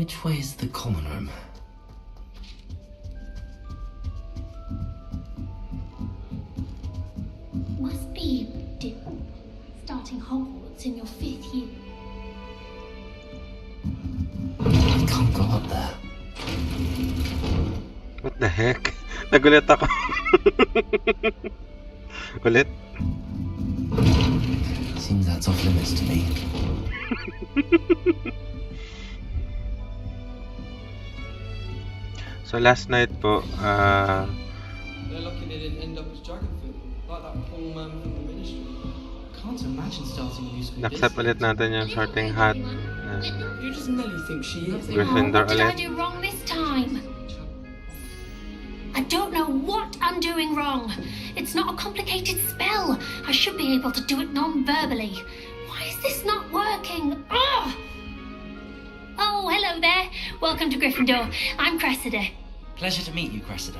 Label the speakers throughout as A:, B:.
A: Which way is the common room?
B: Must be starting Hogwarts in your 5th year.
A: I can't go up there.
C: What the heck? Nagulat ako. Ulit?
A: Seems that's off limits to me.
C: So last night po,
D: They're lucky they didn't end up as Dragonfield, like that poor man from the ministry.
E: Can't imagine starting a new school.
C: accept ulit natin yung sorting hat.
D: Who does Nelly think she is?
C: Gryffindor
B: What did I
C: ulit.
B: do wrong this time? I don't know what I'm doing wrong. It's not a complicated spell. I should be able to do it non-verbally. Why is this not working? Ugh! Oh, hello there. Welcome to Gryffindor. I'm Cressida.
A: Pleasure to meet you, Cressida.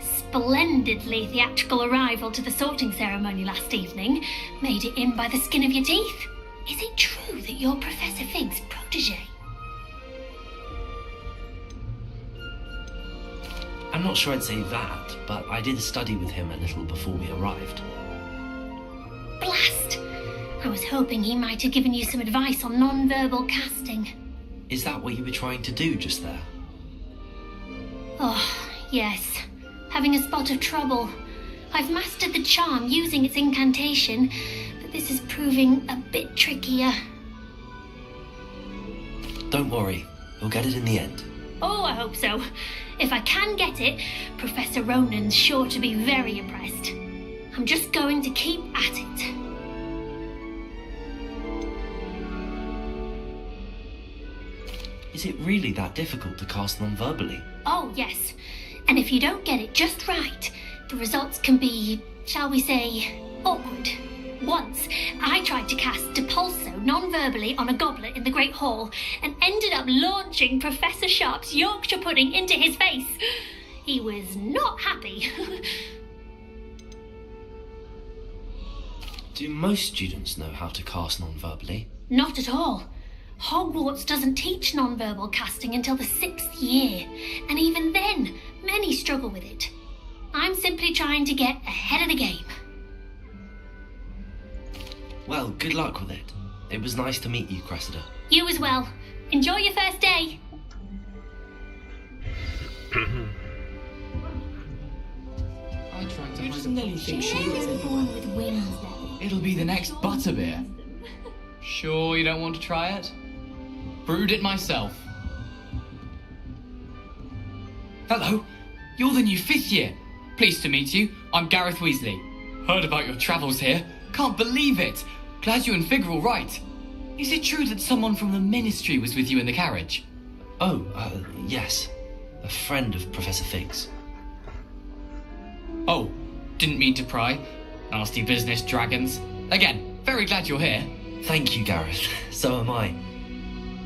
B: Splendidly theatrical arrival to the sorting ceremony last evening. Made it in by the skin of your teeth. Is it true that you're Professor Fig's protege?
A: I'm not sure I'd say that, but I did study with him a little before we arrived.
B: Blast! I was hoping he might have given you some advice on non-verbal casting.
A: Is that what you were trying to do just there?
B: Oh, yes. Having a spot of trouble. I've mastered the charm using its incantation, but this is proving a bit trickier.
A: Don't worry, you'll get it in the end.
B: Oh, I hope so. If I can get it, Professor Ronan's sure to be very impressed. I'm just going to keep at it.
A: Is it really that difficult to cast non-verbally?
B: Oh, yes. And if you don't get it just right, the results can be, shall we say, awkward. Once, I tried to cast Depulso non-verbally on a goblet in the Great Hall and ended up launching Professor Sharp's Yorkshire pudding into his face. He was not happy.
A: Do most students know how to cast non-verbally?
B: Not at all. Hogwarts doesn't teach non-verbal casting until the 6th year, and even then, many struggle with it. I'm simply trying to get ahead of the game.
A: Well, good luck with it. It was nice to meet you, Cressida.
B: You as well. Enjoy your first day.
E: I tried to
D: Who
E: hide
D: does
E: a
D: Nelly think she is?
B: Born with wings then.
E: It'll be the next butterbeer. Sure you don't want to try it? Brewed it myself. Hello, you're the new 5th year. Pleased to meet you. I'm Gareth Weasley. Heard about your travels here. Can't believe it. Glad you and Fig are all right. Is it true that someone from the ministry was with you in the carriage?
A: Oh, yes. A friend of Professor Fig's.
E: Oh, didn't mean to pry. Nasty business, dragons. Again, very glad you're here.
A: Thank you, Gareth. So am I.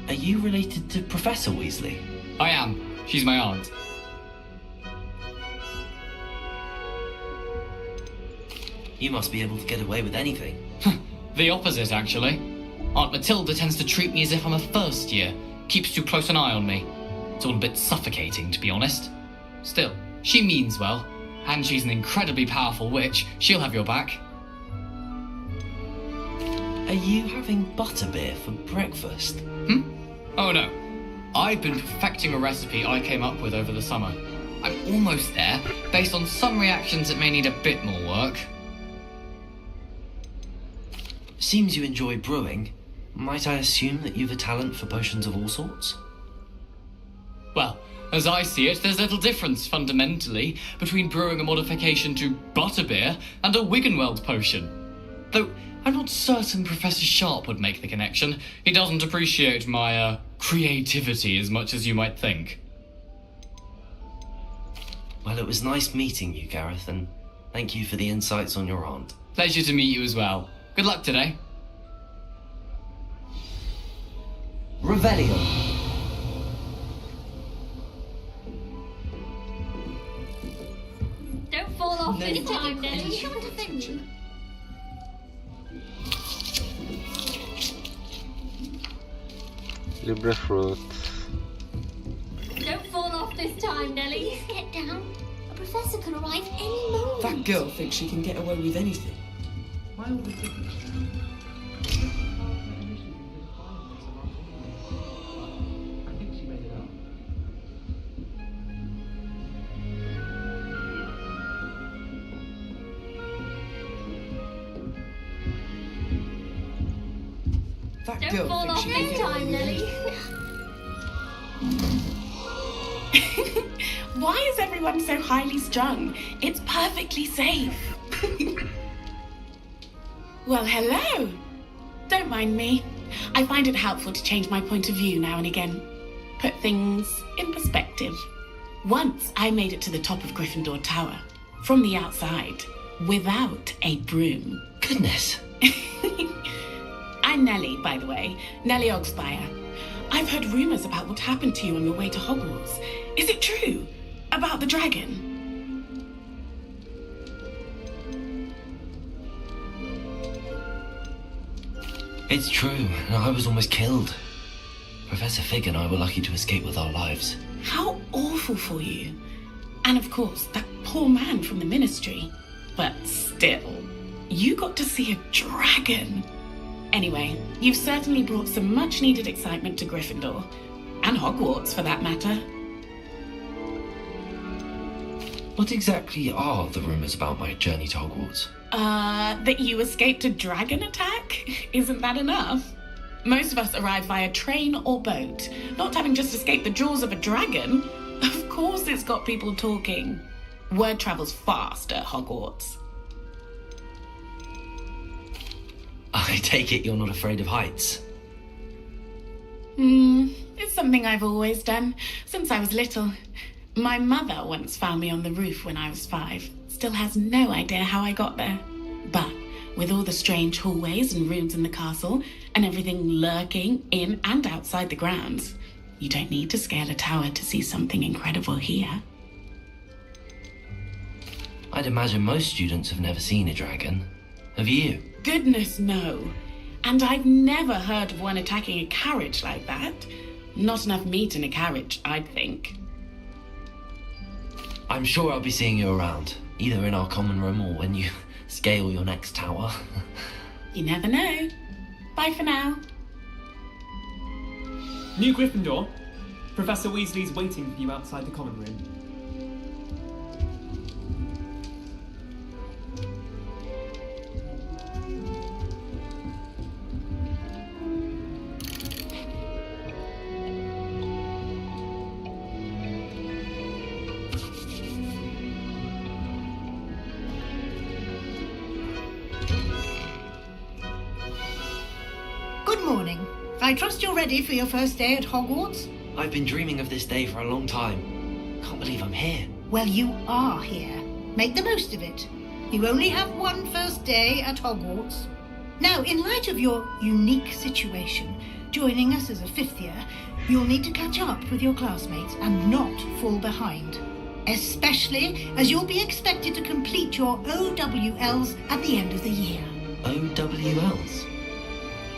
A: Are you related to Professor Weasley?
E: I am. She's my aunt.
A: You must be able to get away with anything.
E: The opposite, actually. Aunt Matilda tends to treat me as if I'm a first year. Keeps too close an eye on me. It's all a bit suffocating, to be honest. Still, she means well. And she's an incredibly powerful witch. She'll have your back.
A: Are you having butterbeer for breakfast?
E: Oh no. I've been perfecting a recipe I came up with over the summer. I'm almost there, based on some reactions that may need a bit more work.
A: Seems you enjoy brewing. Might I assume that you've a talent for potions of all sorts?
E: Well, as I see it, there's little difference, fundamentally, between brewing a modification to butterbeer and a Wiggenweld potion. Though, I'm not certain Professor Sharp would make the connection. He doesn't appreciate my, creativity as much as you might think.
A: Well, it was nice meeting you, Gareth, and thank you for the insights on your aunt.
E: Pleasure to meet you as well. Good luck today.
A: Revelio.
B: Don't fall off
D: No,
B: this time,
D: no,
B: Nelly.
D: no.
B: Come to think.
C: Libre fruit.
B: off this time, Nellie. Get down. A professor could arrive any moment.
D: That girl thinks she can get away with anything. Why all the difference? I think she made it up. That
B: Don't
D: girl
B: fall
D: thinks
B: off
D: she can
B: this
D: get away
B: time,
D: with
B: Nellie.
D: anything.
F: Why is everyone so highly strung? It's perfectly safe. Well, hello. Don't mind me. I find it helpful to change my point of view now and again. Put things in perspective. Once I made it to the top of Gryffindor Tower, from the outside, without a broom.
A: Goodness.
F: I'm Nellie, by the way. Nellie Hogsmeade. I've heard rumours about what happened to you on your way to Hogwarts. Is it true? About the dragon?
A: It's true. I was almost killed. Professor Fig and I were lucky to escape with our lives.
F: How awful for you. And of course, that poor man from the Ministry. But still, you got to see a dragon. Anyway, you've certainly brought some much-needed excitement to Gryffindor. And Hogwarts, for that matter.
A: What exactly are the rumours about my journey to Hogwarts?
F: That you escaped a dragon attack? Isn't that enough? Most of us arrive via train or boat, not having just escaped the jaws of a dragon. Of course it's got people talking. Word travels fast at Hogwarts.
A: I take it you're not afraid of heights.
F: It's something I've always done, since I was little. My mother once found me on the roof when I was 5. Still has no idea how I got there. But with all the strange hallways and rooms in the castle, and everything lurking in and outside the grounds, you don't need to scale a tower to see something incredible here.
A: I'd imagine most students have never seen a dragon. Have you?
F: Goodness, no. And I've never heard of one attacking a carriage like that. Not enough meat in a carriage, I'd think.
A: I'm sure I'll be seeing you around, either in our common room or when you scale your next tower.
F: You never know. Bye for now.
G: New Gryffindor, Professor Weasley's waiting for you outside the common room.
H: Good morning. I trust you're ready for your first day at Hogwarts?
A: I've been dreaming of this day for a long time. Can't believe I'm here.
H: Well, you are here. Make the most of it. You only have one first day at Hogwarts. Now, in light of your unique situation, joining us as a 5th year, you'll need to catch up with your classmates and not fall behind. Especially as you'll be expected to complete your OWLs at the end of the year.
A: OWLs?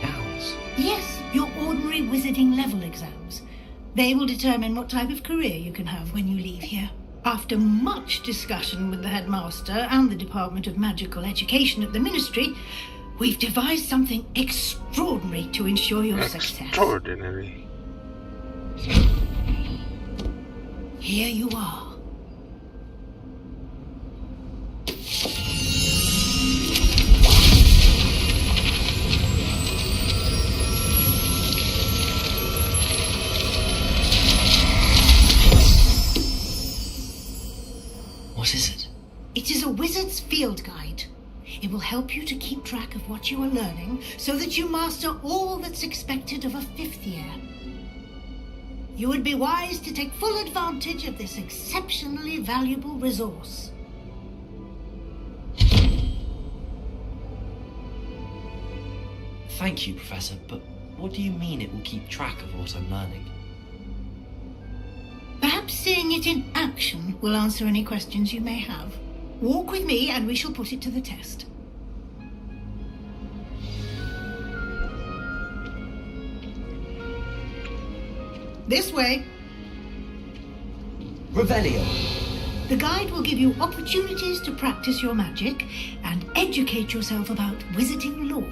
A: Owls?
H: Yes, your ordinary wizarding level exams. They will determine what type of career you can have when you leave here. After much discussion with the headmaster and the Department of Magical Education at the Ministry, we've devised something extraordinary to ensure your success.
C: Extraordinary.
H: Here you are.
A: What is it?
H: It is a wizard's field guide. It will help you to keep track of what you are learning so that you master all that's expected of a 5th year. You would be wise to take full advantage of this exceptionally valuable resource.
A: Thank you, Professor, but what do you mean it will keep track of what I'm learning?
H: Perhaps seeing it in action will answer any questions you may have. Walk with me and we shall put it to the test. This way.
A: Revelio.
H: The guide will give you opportunities to practice your magic and educate yourself about wizarding lore.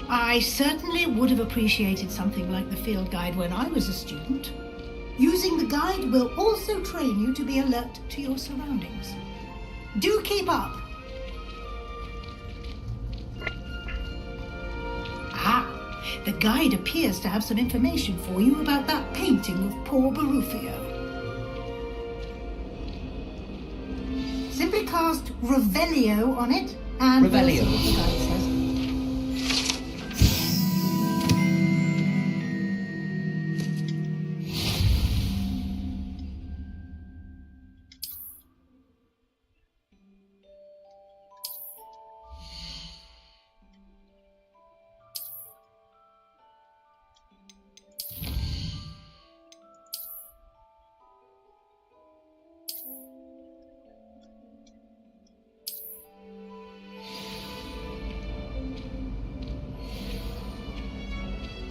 H: I certainly would have appreciated something like the field guide when I was a student. Using the guide will also train you to be alert to your surroundings. Do keep up! Ah, the guide appears to have some information for you about that painting of poor Barufio. Simply cast Revelio on it, and
A: Revelio.
H: we'll see what the guide says.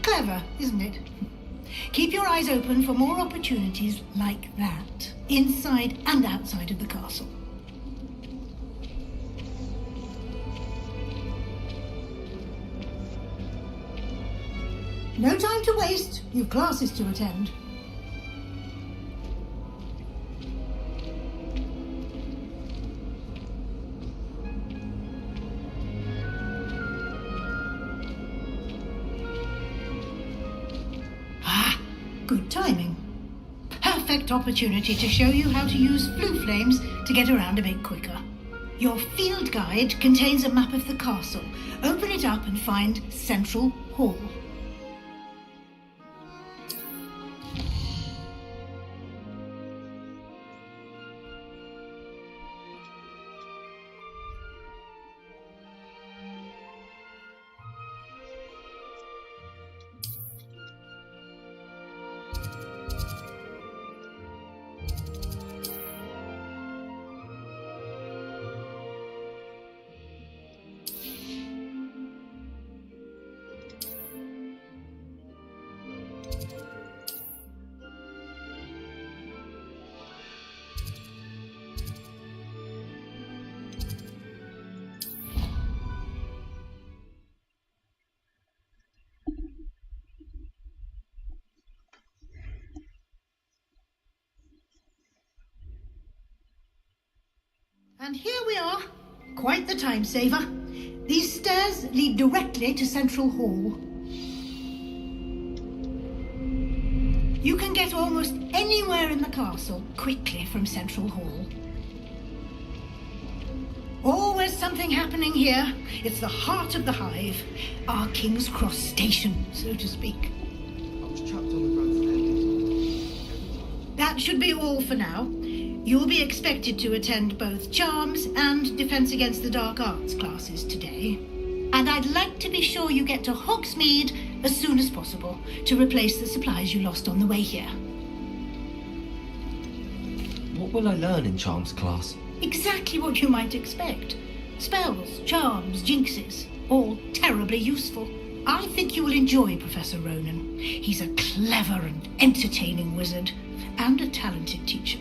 H: Clever, isn't it? Keep your eyes open for more opportunities like that, inside and outside of the castle. No time to waste. You've classes to attend. Good timing. Perfect opportunity to show you how to use flue flames to get around a bit quicker. Your field guide contains a map of the castle. Open it up and find Central Hall. And here we are. Quite the time saver. These stairs lead directly to Central Hall. You can get almost anywhere in the castle quickly from Central Hall. Always something happening here. It's the heart of the hive. Our King's Cross station, so to speak.
D: I was trapped on the grand staircase.
H: That should be all for now. You'll be expected to attend both Charms and Defense Against the Dark Arts classes today. And I'd like to be sure you get to Hogsmeade as soon as possible to replace the supplies you lost on the way here.
A: What will I learn in Charms class?
H: Exactly what you might expect. Spells, charms, jinxes, all terribly useful. I think you will enjoy Professor Ronan. He's a clever and entertaining wizard and a talented teacher.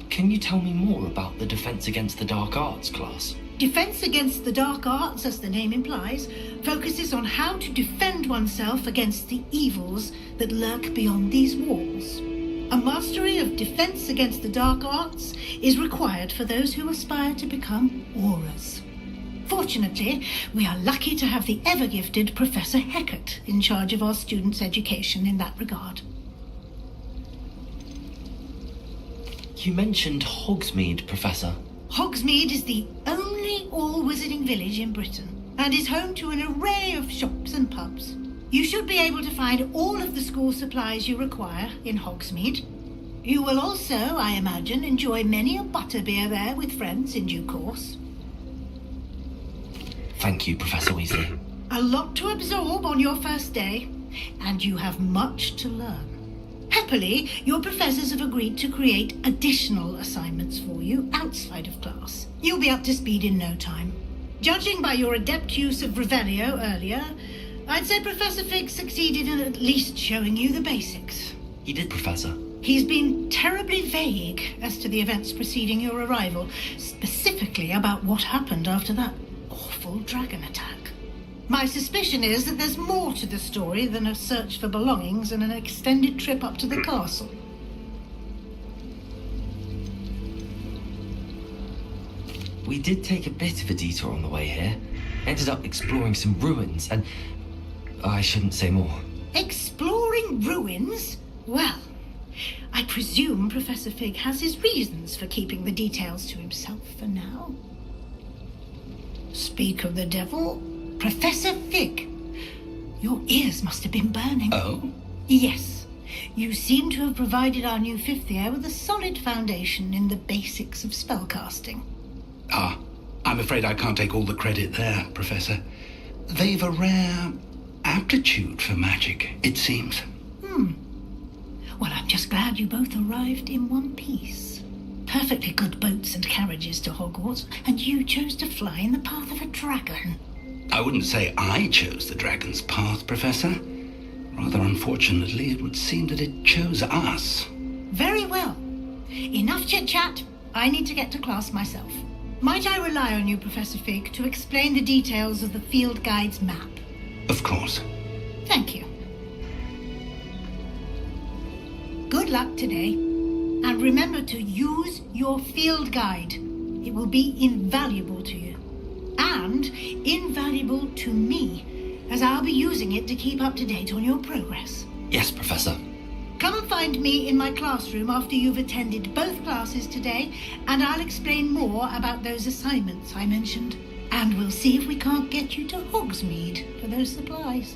A: Can you tell me more about the Defense Against the Dark Arts class?
H: Defense Against the Dark Arts, as the name implies, focuses on how to defend oneself against the evils that lurk beyond these walls. A mastery of Defense Against the Dark Arts is required for those who aspire to become Aurors. Fortunately, we are lucky to have the ever-gifted Professor Heckert in charge of our students' education in that regard.
A: You mentioned Hogsmeade, Professor.
H: Hogsmeade is the only all-wizarding village in Britain and is home to an array of shops and pubs. You should be able to find all of the school supplies you require in Hogsmeade. You will also, I imagine, enjoy many a butterbeer there with friends in due course.
A: Thank you, Professor Weasley.
H: A lot to absorb on your first day, and you have much to learn. Happily, your professors have agreed to create additional assignments for you outside of class. You'll be up to speed in no time. Judging by your adept use of Revelio earlier, I'd say Professor Fig succeeded in at least showing you the basics.
A: He did, Professor.
H: He's been terribly vague as to the events preceding your arrival, specifically about what happened after that awful dragon attack. My suspicion is that there's more to the story than a search for belongings and an extended trip up to the castle.
A: We did take a bit of a detour on the way here. Ended up exploring some ruins and... I shouldn't say more.
H: Exploring ruins? Well, I presume Professor Fig has his reasons for keeping the details to himself for now. Speak of the devil, Professor Fig, your ears must have been burning.
A: Oh?
H: Yes. You seem to have provided our new fifth year with a solid foundation in the basics of spellcasting.
I: Ah, I'm afraid I can't take all the credit there, Professor. They've a rare aptitude for magic, it seems.
H: Well, I'm just glad you both arrived in one piece. Perfectly good boats and carriages to Hogwarts, and you chose to fly in the path of a dragon.
I: I wouldn't say I chose the dragon's path, Professor. Rather unfortunately, it would seem that it chose us.
H: Very well. Enough chit-chat. I need to get to class myself. Might I rely on you, Professor Fig, to explain the details of the field guide's map?
I: Of course.
H: Thank you. Good luck today. And remember to use your field guide. It will be invaluable to you. And invaluable to me, as I'll be using it to keep up to date on your progress.
A: Yes, Professor.
H: Come and find me in my classroom after you've attended both classes today, and I'll explain more about those assignments I mentioned. And we'll see if we can't get you to Hogsmeade for those supplies.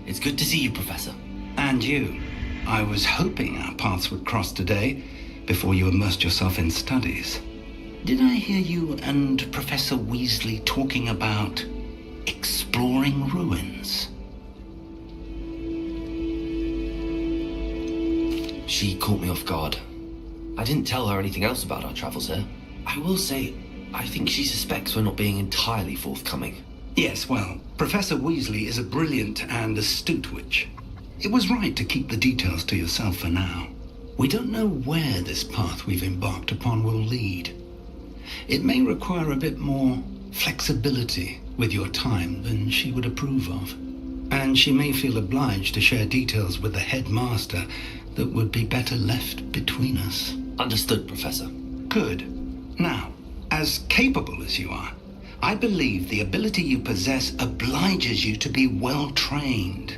A: It's good to see you, Professor.
I: And you. I was hoping our paths would cross today, before you immersed yourself in studies. Did I hear you and Professor Weasley talking about exploring ruins?
A: She caught me off guard. I didn't tell her anything else about our travels here. I will say, I think she suspects we're not being entirely forthcoming.
I: Yes, well, Professor Weasley is a brilliant and astute witch. It was right to keep the details to yourself for now. We don't know where this path we've embarked upon will lead. It may require a bit more flexibility with your time than she would approve of. And she may feel obliged to share details with the headmaster that would be better left between us.
A: Understood, Professor.
I: Good. Now, as capable as you are, I believe the ability you possess obliges you to be well trained.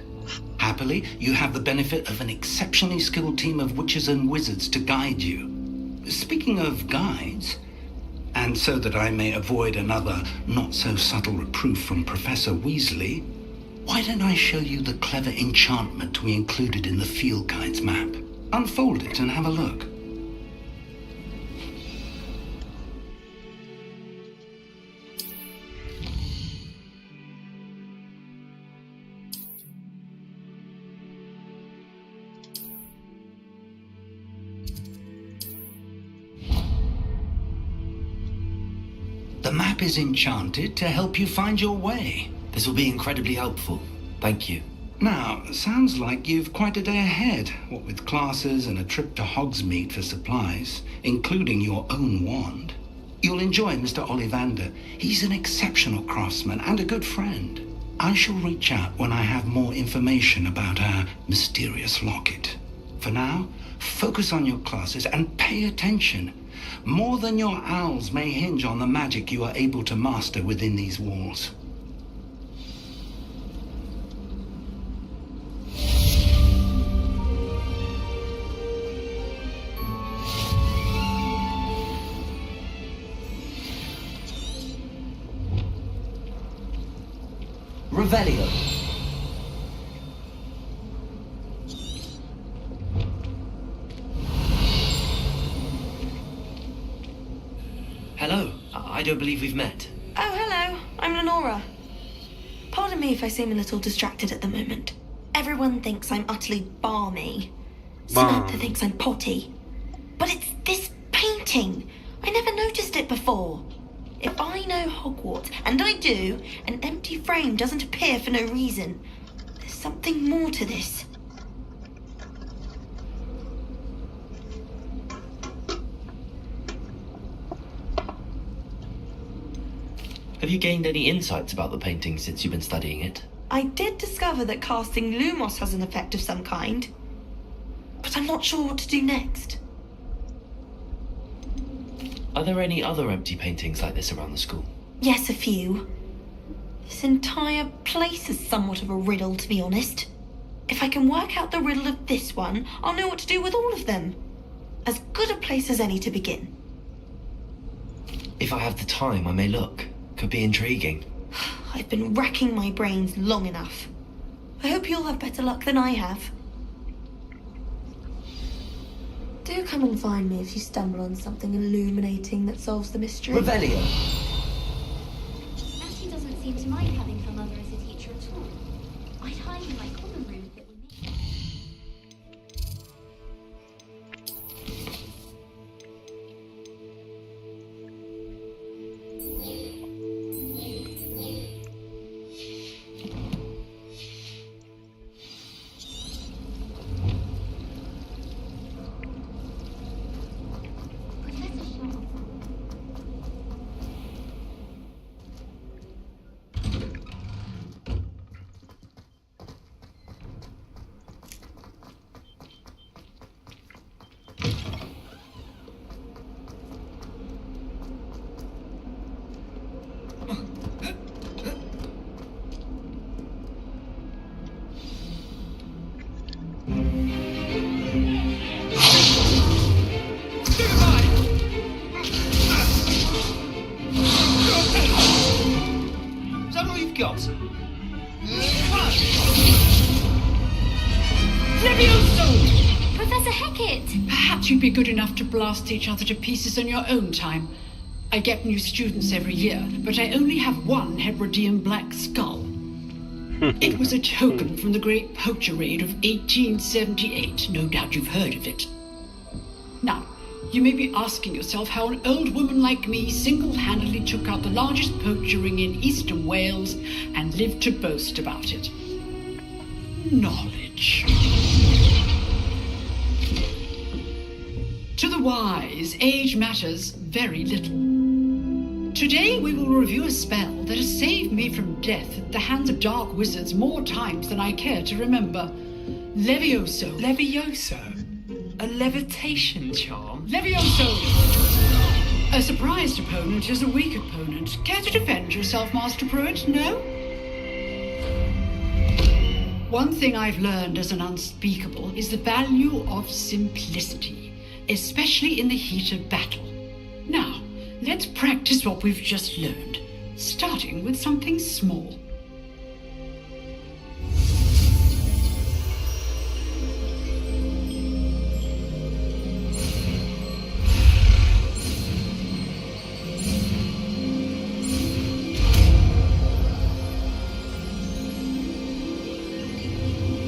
I: Happily, you have the benefit of an exceptionally skilled team of witches and wizards to guide you. Speaking of guides, and so that I may avoid another not-so-subtle reproof from Professor Weasley, why don't I show you the clever enchantment we included in the field guide's map? Unfold it and have a look. The map is enchanted to help you find your way.
A: This will be incredibly helpful. Thank you.
I: Now, sounds like you've quite a day ahead, what with classes and a trip to Hogsmeade for supplies, including your own wand. You'll enjoy Mr. Ollivander. He's an exceptional craftsman and a good friend. I shall reach out when I have more information about our mysterious locket. For now, focus on your classes and pay attention. More than your owls may hinge on the magic you are able to master within these walls.
A: Revelio. Hello. I don't believe we've met.
J: Oh, hello. I'm Lenora. Pardon me if I seem a little distracted at the moment. Everyone thinks I'm utterly balmy. Samantha thinks I'm potty. But it's this painting. I never noticed it before. If I know Hogwarts, and I do, an empty frame doesn't appear for no reason. There's something more to this.
A: Have you gained any insights about the painting since you've been studying it?
J: I did discover that casting Lumos has an effect of some kind, but I'm not sure what to do next.
A: Are there any other empty paintings like this around the school?
J: Yes, a few. This entire place is somewhat of a riddle, to be honest. If I can work out the riddle of this one, I'll know what to do with all of them. As good a place as any to begin.
A: If I have the time, I may look. Could be intriguing.
J: I've been racking my brains long enough. I hope you'll have better luck than I have. Do come and find me if you stumble on something illuminating that solves the mystery.
A: Revelio!
B: Mattie doesn't seem to mind having her mother as a teacher at all. I'd hide in my common room if it were me.
K: You'd be good enough to blast each other to pieces in your own time. I get new students every year, but I only have one Hebridean black skull. It was a token from the Great Poacher Raid of 1878. No doubt you've heard of it. Now, you may be asking yourself how an old woman like me single-handedly took out the largest poacher ring in eastern Wales and lived to boast about it. Knowledge. To the wise, age matters very little. Today we will review a spell that has saved me from death at the hands of dark wizards more times than I care to remember. Levioso.
L: Levioso? A levitation charm?
K: Levioso! A surprised opponent is a weak opponent. Care to defend yourself, Master Pruitt? No? One thing I've learned as an unspeakable is the value of simplicity, especially in the heat of battle. Now, let's practice what we've just learned, starting with something small.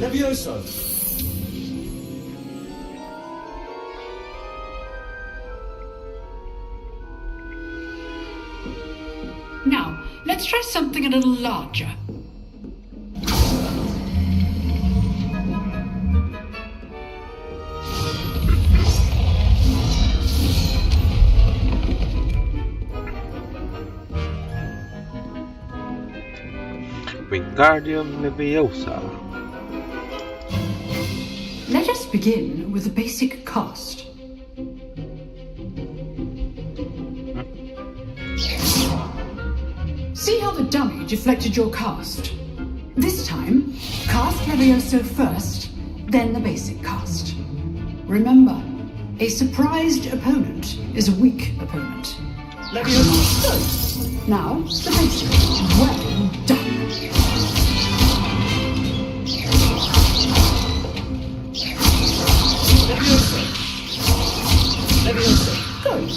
L: Levioso!
K: Now, let's try something a little larger.
C: Wingardium Leviosa.
K: Let us begin with the basic cast. See how the dummy deflected your cast? This time, cast Levioso first, then the basic cast. Remember, a surprised opponent is a weak opponent. Levioso. Now, the basic. Well done.
L: Levioso. Levioso.
K: Good.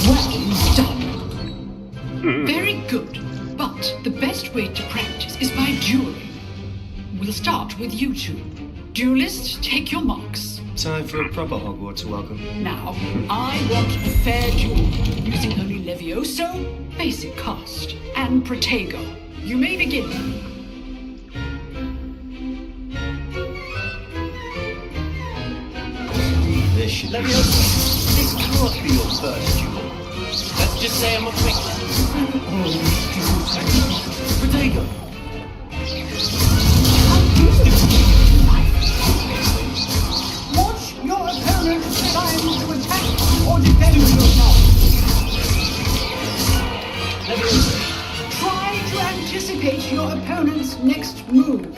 K: Well done. Very good. But the best way to practice is by dueling. We'll start with you two. Duelists, take your marks.
M: Time for a proper Hogwarts welcome.
K: Now, I want a fair duel, using only Levioso, basic cast, and Protego. You may begin.
M: This should be... This can't be your first duel.
E: Let's just say I'm a quick.
M: Protego!
K: Watch your opponent's time to attack or defend yourself. Try to anticipate your opponent's next move.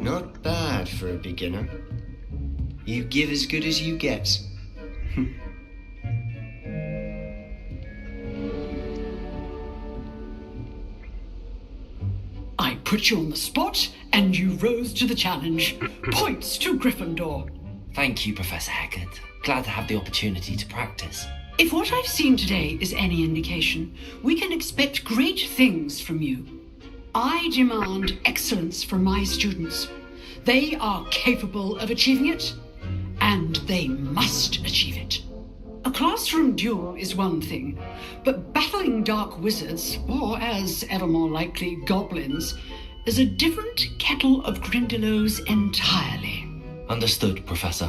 M: Not bad for a beginner. You give as good as you get.
K: I put you on the spot, and you rose to the challenge. Points to Gryffindor.
A: Thank you, Professor Hecat. Glad to have the opportunity to practice.
K: If what I've seen today is any indication, we can expect great things from you. I demand excellence from my students. They are capable of achieving it, and they must achieve it. A classroom duel is one thing, but battling dark wizards, or as ever more likely, goblins, is a different kettle of Grindylows entirely.
A: Understood, Professor.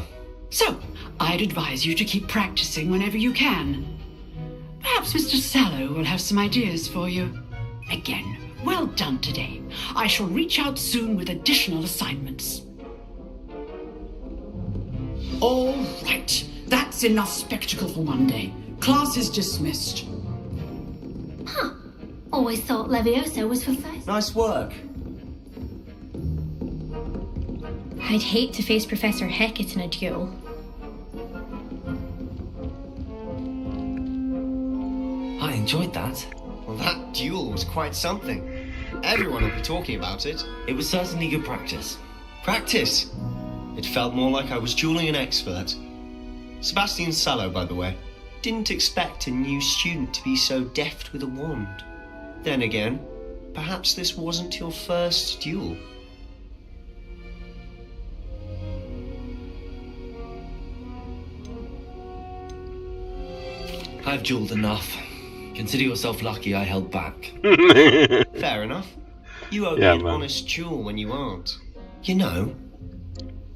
K: So, I'd advise you to keep practicing whenever you can. Perhaps Mr. Sallow will have some ideas for you. Again, well done today. I shall reach out soon with additional assignments. All right. That's enough spectacle for one day. Class is dismissed.
B: Huh. Always thought Levioso was for first.
M: Nice work.
N: I'd hate to face Professor Hecat in a duel.
A: I enjoyed that.
M: Well, that duel was quite something. Everyone will be talking about it.
A: It was certainly good practice.
M: Practice? It felt more like I was dueling an expert. Sebastian Sallow, by the way. Didn't expect a new student to be so deft with a wand. Then again, perhaps this wasn't your first duel.
A: I've duelled enough. Consider yourself lucky I held back.
M: Fair enough. You owe me an honest duel when you aren't. You know,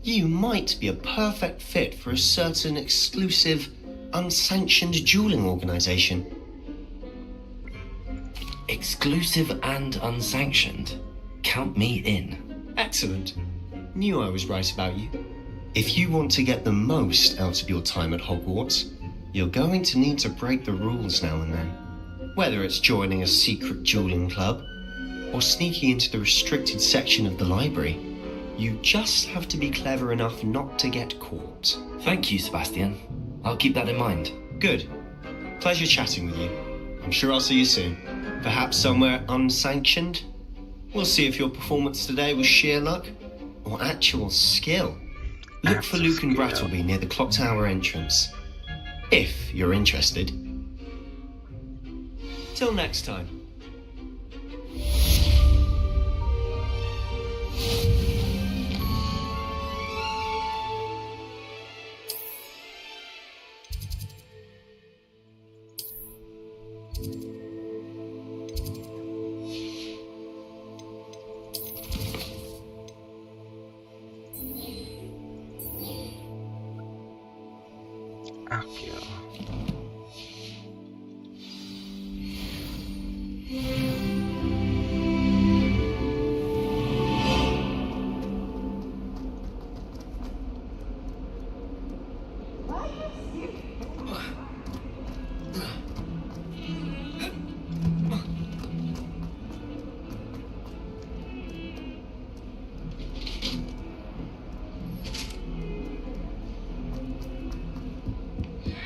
M: you might be a perfect fit for a certain exclusive, unsanctioned dueling organization.
A: Exclusive and unsanctioned? Count me in.
M: Excellent. Knew I was right about you. If you want to get the most out of your time at Hogwarts, you're going to need to break the rules now and then. Whether it's joining a secret dueling club, or sneaking into the restricted section of the library, you just have to be clever enough not to get caught.
A: Thank you, Sebastian. I'll keep that in mind.
M: Good. Pleasure chatting with you. I'm sure I'll see you soon. Perhaps somewhere unsanctioned? We'll see if your performance today was sheer luck or actual skill. Look for Luke and Brattleby near the clock tower entrance. If you're interested. Till next time.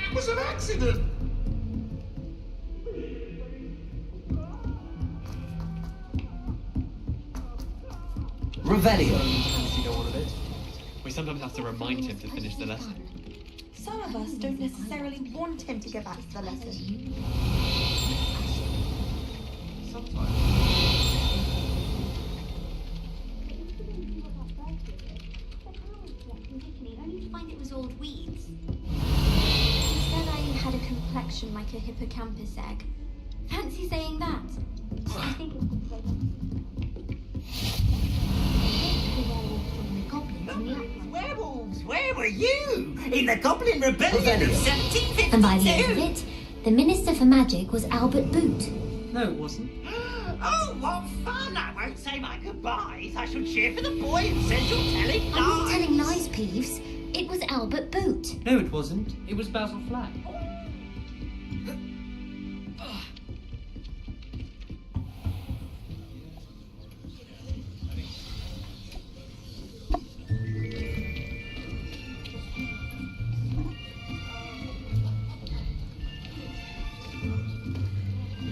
O: It was an accident!
A: Revelio.
E: We sometimes have to remind him to finish the lesson.
J: Some of us don't necessarily want him to go back to the lesson.
D: subtitles.
P: Only to find it was old weeds. Instead, I had a complexion like a hippocampus egg. Fancy saying that? I think it's because
Q: Werewolves, where were you? In the Goblin Rebellion of 1752?
B: And by the end of it, the Minister for Magic was Albert Boot.
G: No, it wasn't.
Q: Oh, what fun! I won't say my goodbyes. I shall cheer for the boy in Central telling lies.
B: I'm not telling lies, Peeves. It was Albert Boot.
G: No, it wasn't. It was Basil Flack.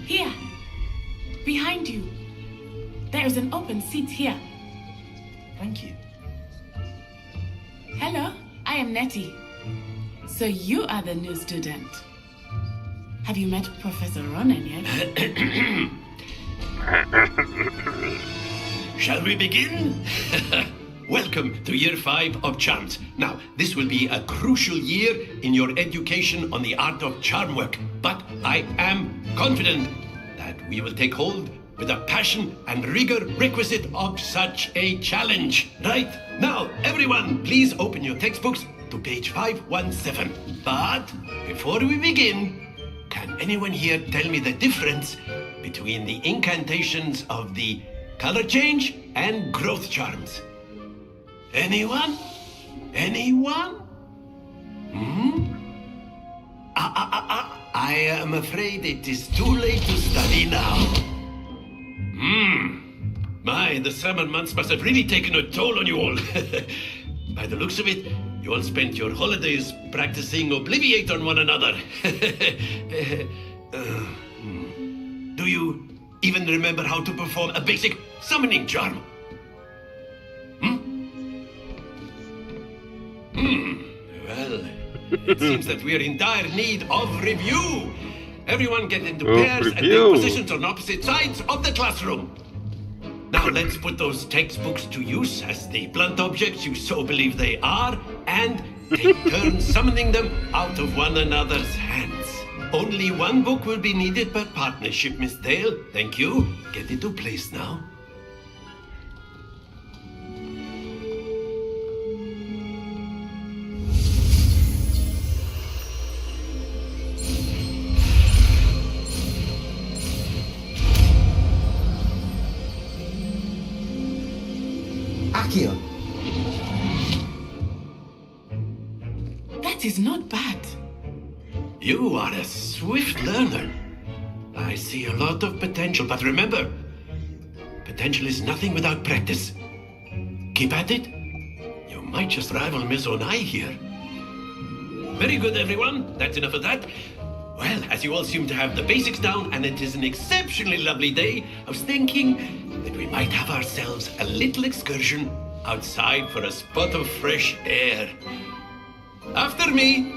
F: Here. Behind you. There is an open seat here.
I: Thank you.
F: Hello, I am Nettie. So you are the new student. Have you met Professor Ronan yet?
R: Shall we begin? Welcome to Year 5 of Charms. Now, this will be a crucial year in your education on the art of charm work, but I am confident that we will take hold with the passion and rigor requisite of such a challenge. Right? Now, everyone, please open your textbooks to page 517. But before we begin, can anyone here tell me the difference between the incantations of the color change and growth charms? Anyone? Anyone? I am afraid it is too late to study now. My, the summer months must have really taken a toll on you all. By the looks of it, you all spent your holidays practicing Obliviate on one another. Do you even remember how to perform a basic summoning charm? Well, it seems that we are in dire need of review. Everyone get into pairs and take positions on opposite sides of the classroom. Now let's put those textbooks to use as the blunt objects you so believe they are, and take turns summoning them out of one another's hands. Only one book will be needed per partnership, Miss Dale. Thank you. Get into place now.
M: Akio.
F: That is not bad.
R: You are a swift learner. I see a lot of potential, but remember, potential is nothing without practice. Keep at it. You might just rival Miss Onai here. Very good, everyone. That's enough of that. Well, as you all seem to have the basics down, and it is an exceptionally lovely day, I was thinking that we might have ourselves a little excursion outside for a spot of fresh air. After me.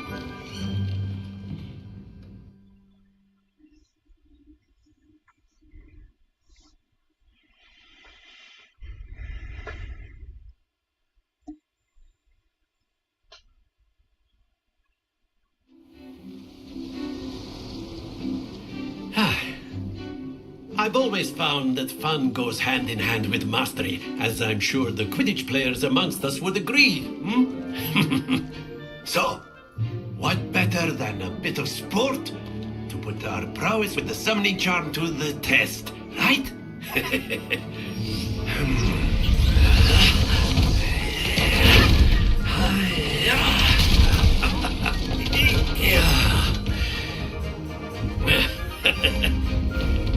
R: I've always found that fun goes hand in hand with mastery, as I'm sure the Quidditch players amongst us would agree. So, what better than a bit of sport to put our prowess with the summoning charm to the test, right?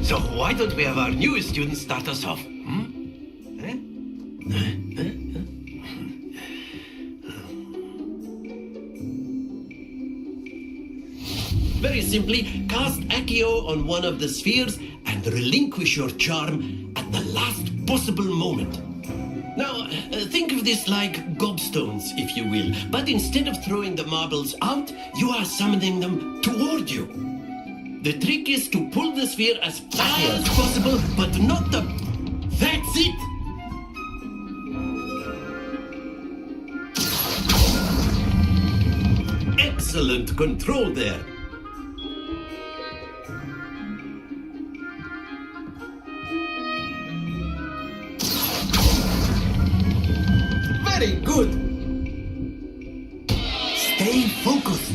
R: So why don't we have our newest student start us off? Very simply, cast Accio on one of the spheres and relinquish your charm at the last possible moment. Now, think of this like gobstones, if you will, but instead of throwing the marbles out, you are summoning them toward you. The trick is to pull the sphere as far as possible, but not the... That's it! Excellent control there. Very good. Stay focused.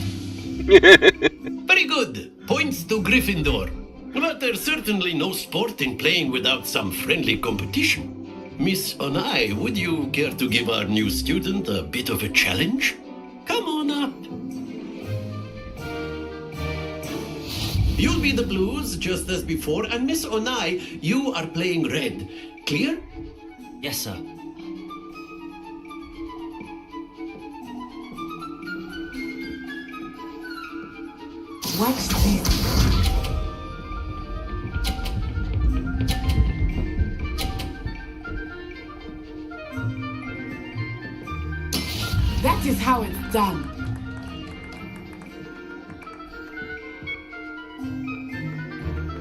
R: Very good. Points to Gryffindor. But there's certainly no sport in playing without some friendly competition. Miss Onai, would you care to give our new student a bit of a challenge? Come on up. You'll be the blues, just as before, and Miss Onai, you are playing red. Clear?
A: Yes, sir.
F: Watch this. That is how it's done.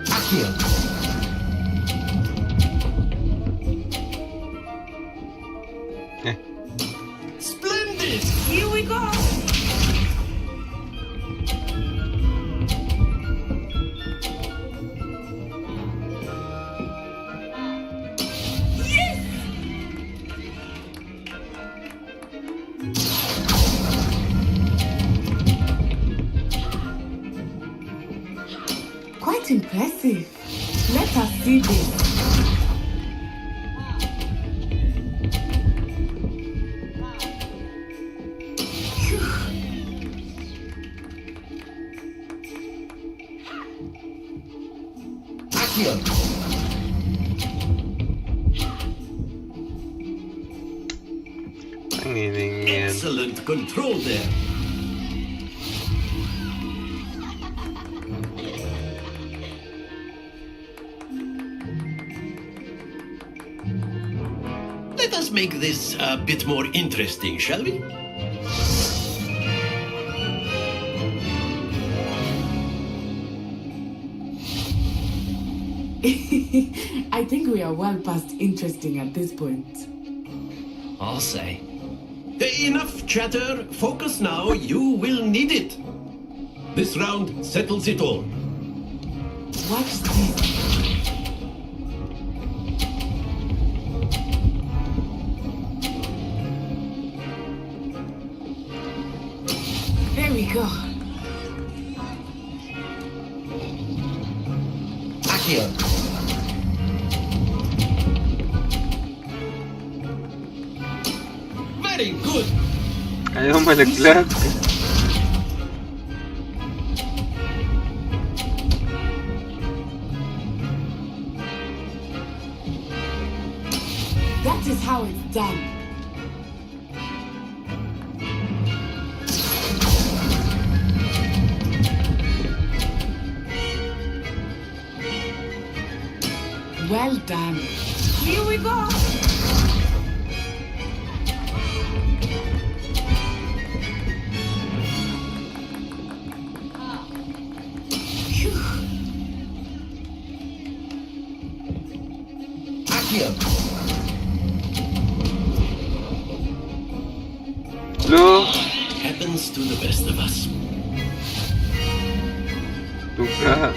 R: Akio. Splendid!
F: Here we go. Quite impressive. Let us see this.
R: Akio. Excellent control there. Let us make this a bit more interesting, shall we?
F: I think we are well past interesting at this point.
A: I'll say.
R: Enough chatter. Focus now. You will need it. This round settles it all.
F: Watch this. There we go.
R: Akio. Very good.
C: Ayaw malaglag.
F: That is how it's done. Well done. Here we go.
R: Akio.
C: No.
R: Happens to the best of us.
C: Tuga.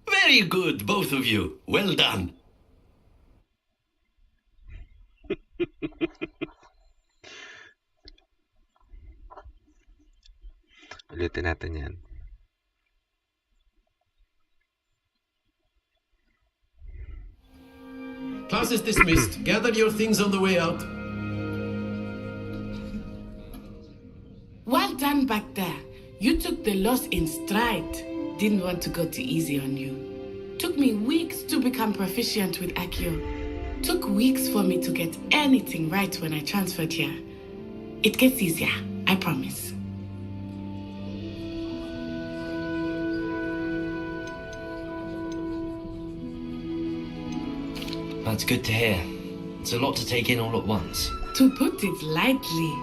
R: Very good, both of you. Well done.
C: Ulitin natin yan.
R: Class is dismissed. Gather your things on the way out.
F: Well done back there. You took the loss in stride. Didn't want to go too easy on you. Took me weeks to become proficient with Akio. Took weeks for me to get anything right when I transferred here. It gets easier, I promise.
A: That's good to hear. It's a lot to take in all at once.
F: To put it lightly,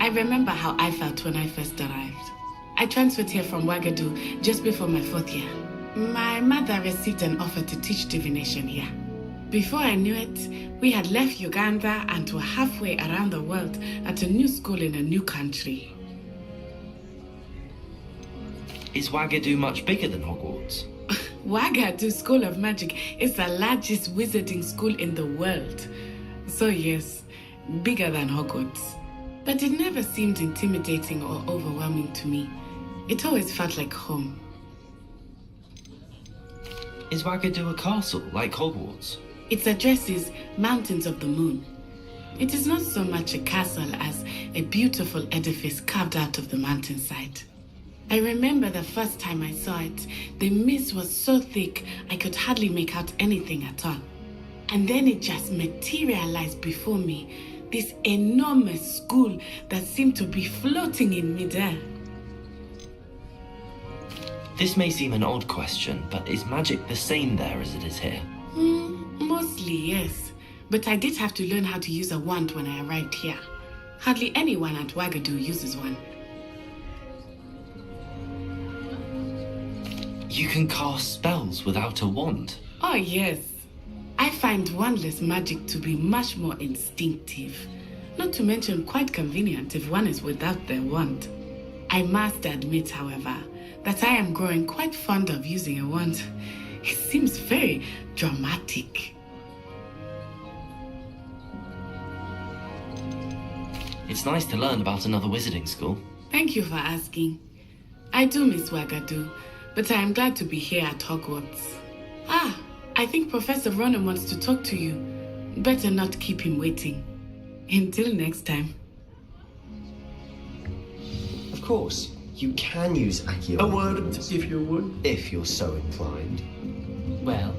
F: I remember how I felt when I first arrived. I transferred here from Wagadu just before my 4th year. My mother received an offer to teach divination here. Before I knew it, we had left Uganda and were halfway around the world at a new school in a new country.
A: Is Wagadu much bigger than Hogwarts?
F: Wagadu School of Magic is the largest wizarding school in the world. So yes, bigger than Hogwarts. But it never seemed intimidating or overwhelming to me. It always felt like home.
A: Is Wagadu a castle like Hogwarts?
F: Its address is Mountains of the Moon. It is not so much a castle as a beautiful edifice carved out of the mountainside. I remember the first time I saw it, the mist was so thick I could hardly make out anything at all. And then it just materialized before me, this enormous school that seemed to be floating in midair.
A: This may seem an odd question, but is magic the same there as it is here?
F: Mostly, yes. But I did have to learn how to use a wand when I arrived here. Hardly anyone at Wagadu uses one.
A: You can cast spells without a wand?
F: Oh, yes. I find wandless magic to be much more instinctive. Not to mention quite convenient if one is without their wand. I must admit, however, that I am growing quite fond of using a wand. It seems very dramatic.
A: It's nice to learn about another wizarding school.
F: Thank you for asking. I do miss Wagadu, but I am glad to be here at Hogwarts. I think Professor Ronan wants to talk to you. Better not keep him waiting. Until next time.
M: Of course, you can use Accio.
R: A word, if you would.
M: If you're so inclined.
A: Well,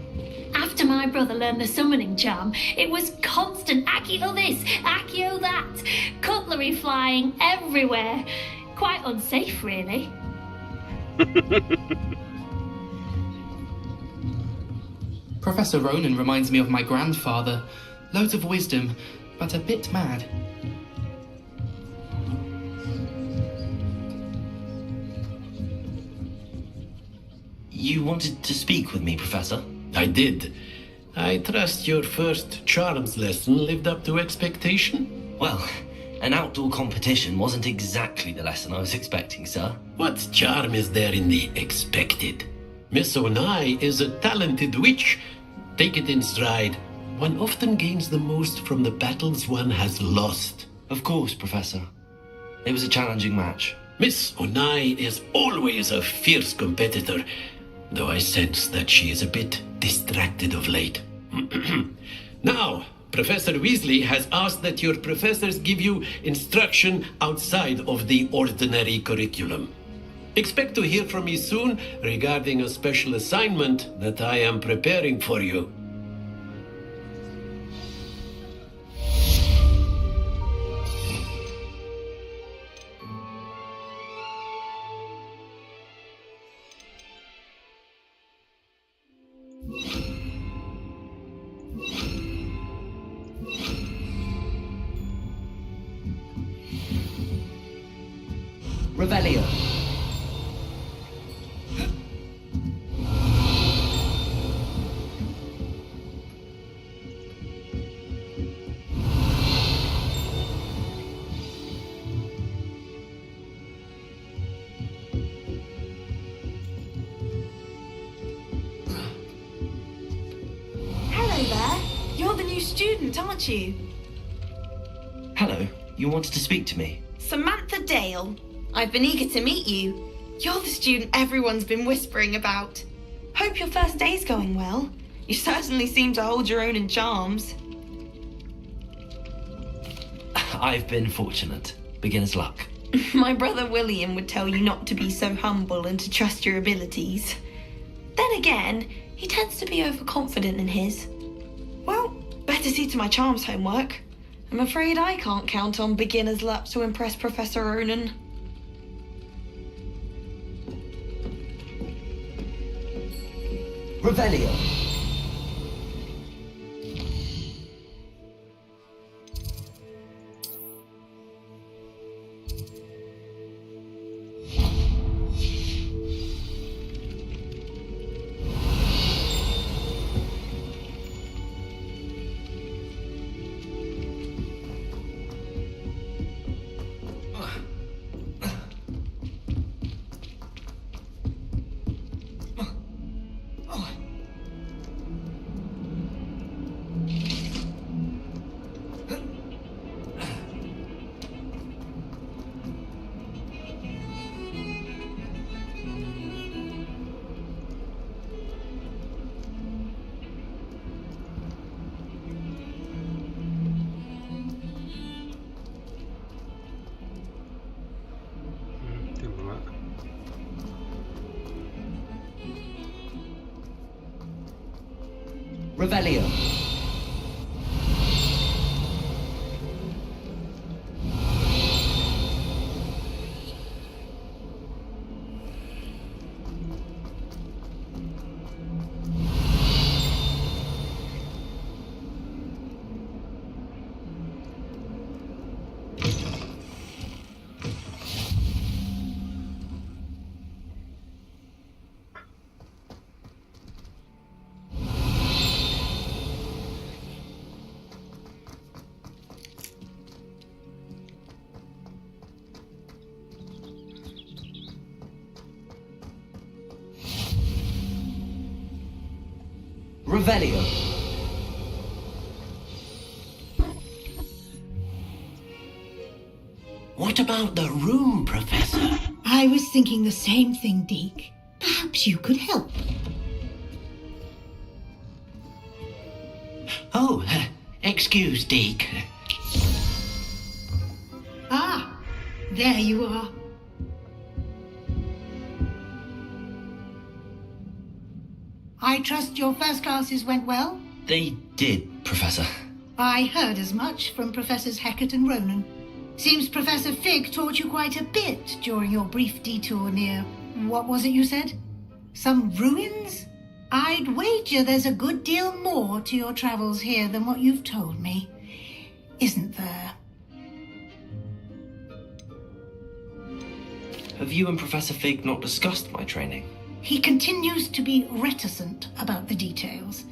B: After my brother learned the summoning charm, it was constant Accio this, Accio that, cutlery flying everywhere. Quite unsafe, really.
E: Professor Ronan reminds me of my grandfather. Loads of wisdom, but a bit mad.
A: You wanted to speak with me, Professor?
R: I did. I trust your first charms lesson lived up to expectation?
A: Well, an outdoor competition wasn't exactly the lesson I was expecting, sir.
R: What charm is there in the expected? Miss Onai is a talented witch. Take it in stride. One often gains the most from the battles one has lost.
A: Of course, Professor. It was a challenging match.
R: Miss Onai is always a fierce competitor, though I sense that she is a bit distracted of late. Now, Professor Weasley has asked that your professors give you instruction outside of the ordinary curriculum. Expect to hear from me soon regarding a special assignment that I am preparing for you.
A: Revelio.
J: Hello there. You're the new student, aren't you?
A: Hello, you wanted to speak to me?
J: Samantha Dale. I've been eager to meet you. You're the student everyone's been whispering about. Hope your first day's going well. You certainly seem to hold your own in charms.
A: I've been fortunate. Beginner's luck.
J: My brother William would tell you not to be so humble and to trust your abilities. Then again, he tends to be overconfident in his. Well, better see to my charms homework. I'm afraid I can't count on beginner's luck to impress Professor Ronan.
A: Revelio. Revelio. Revelio.
Q: What about the room, Professor?
H: I was thinking the same thing, Deke. Perhaps you could help.
Q: Oh, excuse, Deke.
H: Ah, there you are. I trust your first classes went well?
A: They did, Professor.
H: I heard as much from Professors Hecat and Ronan. Seems Professor Fig taught you quite a bit during your brief detour near... what was it you said? Some ruins? I'd wager there's a good deal more to your travels here than what you've told me. Isn't there?
A: Have you and Professor Fig not discussed my training?
H: He continues to be reticent about the details,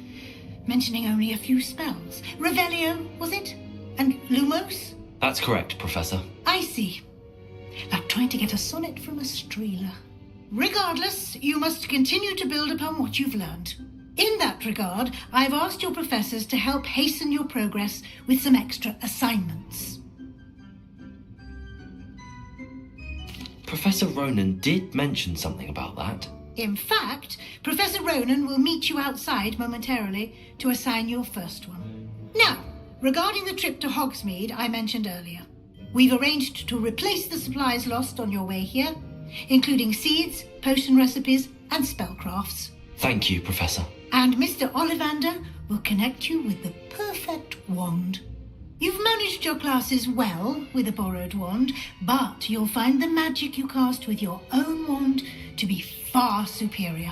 H: mentioning only a few spells. Revelio, was it? And Lumos?
A: That's correct, Professor.
H: I see. Like trying to get a sonnet from a streeler. Regardless, you must continue to build upon what you've learned. In that regard, I've asked your professors to help hasten your progress with some extra assignments.
A: Professor Ronan did mention something about that.
H: In fact, Professor Ronan will meet you outside momentarily to assign your first one. Now, regarding the trip to Hogsmeade I mentioned earlier, we've arranged to replace the supplies lost on your way here, including seeds, potion recipes, and spellcrafts.
A: Thank you, Professor.
H: And Mr. Ollivander will connect you with the perfect wand. You've managed your classes well with a borrowed wand, but you'll find the magic you cast with your own wand to be far superior.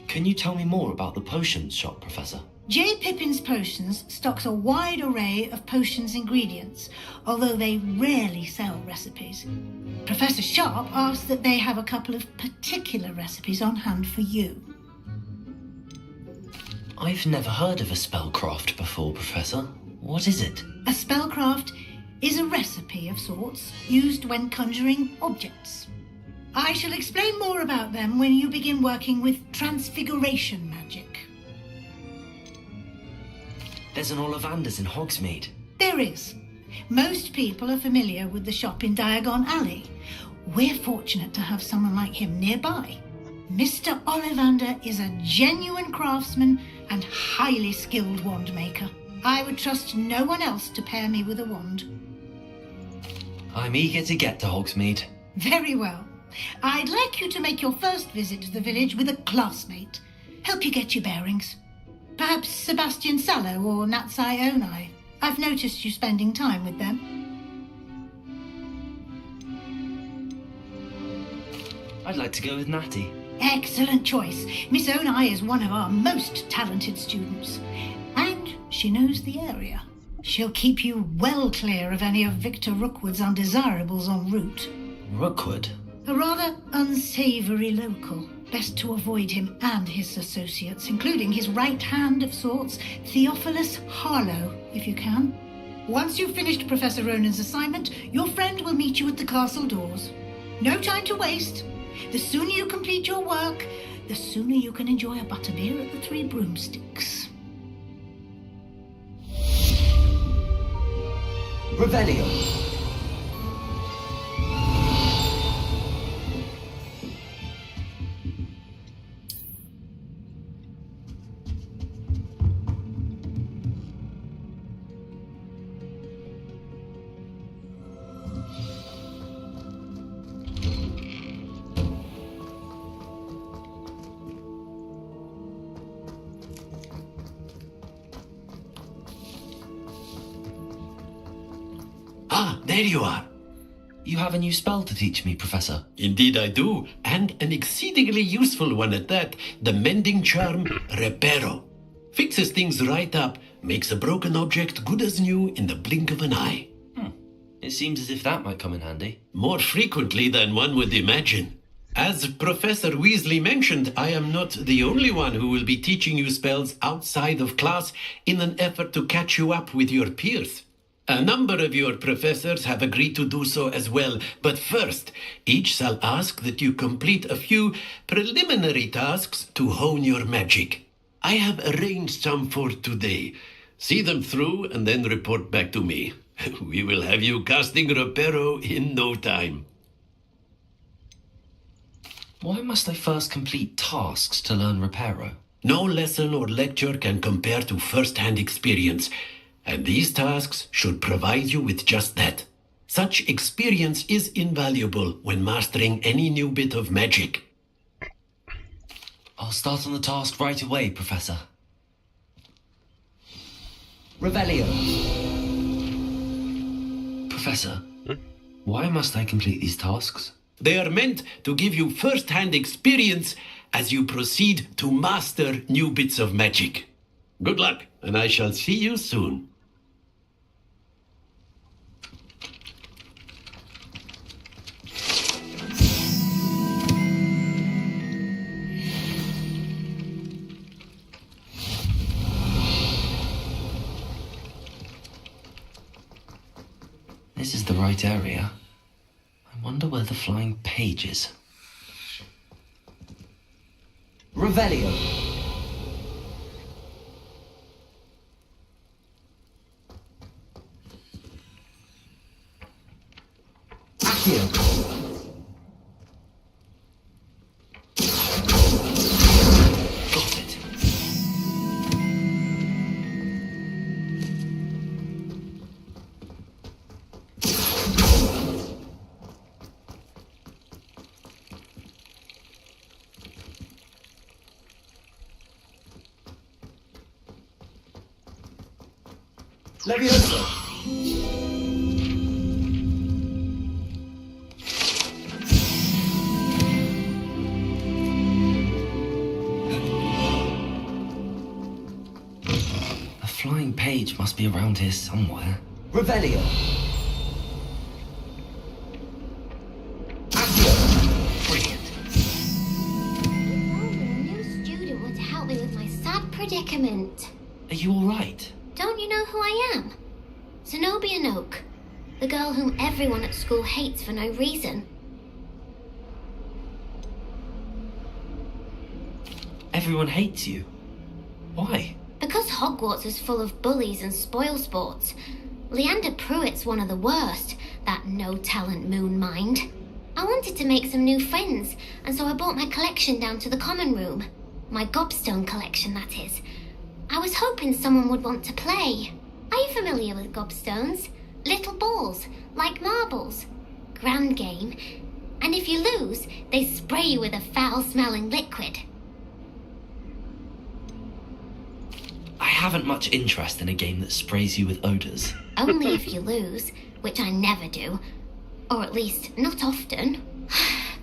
A: Can you tell me more about the potions shop, Professor?
H: J. Pippin's Potions stocks a wide array of potions ingredients, although they rarely sell recipes. Professor Sharp asks that they have a couple of particular recipes on hand for you.
A: I've never heard of a spellcraft before, Professor. What is it?
H: A spellcraft is a recipe of sorts used when conjuring objects. I shall explain more about them when you begin working with transfiguration magic.
A: There's an Ollivander's in Hogsmeade.
H: There is. Most people are familiar with the shop in Diagon Alley. We're fortunate to have someone like him nearby. Mr. Ollivander is a genuine craftsman and highly skilled wand maker. I would trust no one else to pair me with a wand.
A: I'm eager to get to Hogsmeade.
H: Very well. I'd like you to make your first visit to the village with a classmate. Help you get your bearings. Perhaps Sebastian Sallow or Natsai Onai. I've noticed you spending time with them.
A: I'd like to go with Natty.
H: Excellent choice. Miss Onai is one of our most talented students. And she knows the area. She'll keep you well clear of any of Victor Rookwood's undesirables en route.
A: Rookwood?
H: A rather unsavoury local. Best to avoid him and his associates, including his right hand of sorts, Theophilus Harlow, if you can. Once you've finished Professor Ronan's assignment, your friend will meet you at the castle doors. No time to waste. The sooner you complete your work, the sooner you can enjoy a butterbeer at the Three Broomsticks.
A: Revelio.
R: Ah, there you are.
A: You have a new spell to teach me, Professor.
R: Indeed I do, and an exceedingly useful one at that. The mending charm, Reparo. Fixes things right up, makes a broken object good as new in the blink of an eye.
A: It seems as if that might come in handy.
R: More frequently than one would imagine. As Professor Weasley mentioned, I am not the only one who will be teaching you spells outside of class in an effort to catch you up with your peers. A number of your professors have agreed to do so as well, but first, each shall ask that you complete a few preliminary tasks to hone your magic. I have arranged some for today. See them through and then report back to me. We will have you casting Reparo in no time.
A: Why must I first complete tasks to learn Reparo?
R: No lesson or lecture can compare to first-hand experience, and these tasks should provide you with just that. Such experience is invaluable when mastering any new bit of magic.
A: I'll start on the task right away, Professor.
S: Revelio.
A: Professor, why must I complete these tasks?
R: They are meant to give you first-hand experience as you proceed to master new bits of magic. Good luck, and I shall see you soon.
A: This is the right area. I wonder where the flying page is.
S: Revelio. Accio.
A: Got it.
S: Levioso.
A: The flying page must be around here somewhere.
S: Revelio.
A: Brilliant.
P: A new student were to help me with my sad predicament.
A: Are you all right?
P: Don't you know who I am? Zenobia Noak, the girl whom everyone at school hates for no reason.
A: Everyone hates you. Why?
P: Because Hogwarts is full of bullies and spoilsports. Leander Pruitt's one of the worst, that no-talent moon mind. I wanted to make some new friends, and so I brought my collection down to the common room. My gobstone collection, that is. I was hoping someone would want to play. Are you familiar with gobstones? Little balls, like marbles. Grand game. And if you lose, they spray you with a foul-smelling liquid.
A: I haven't much interest in a game that sprays you with odors.
P: Only if you lose, which I never do. Or at least, not often.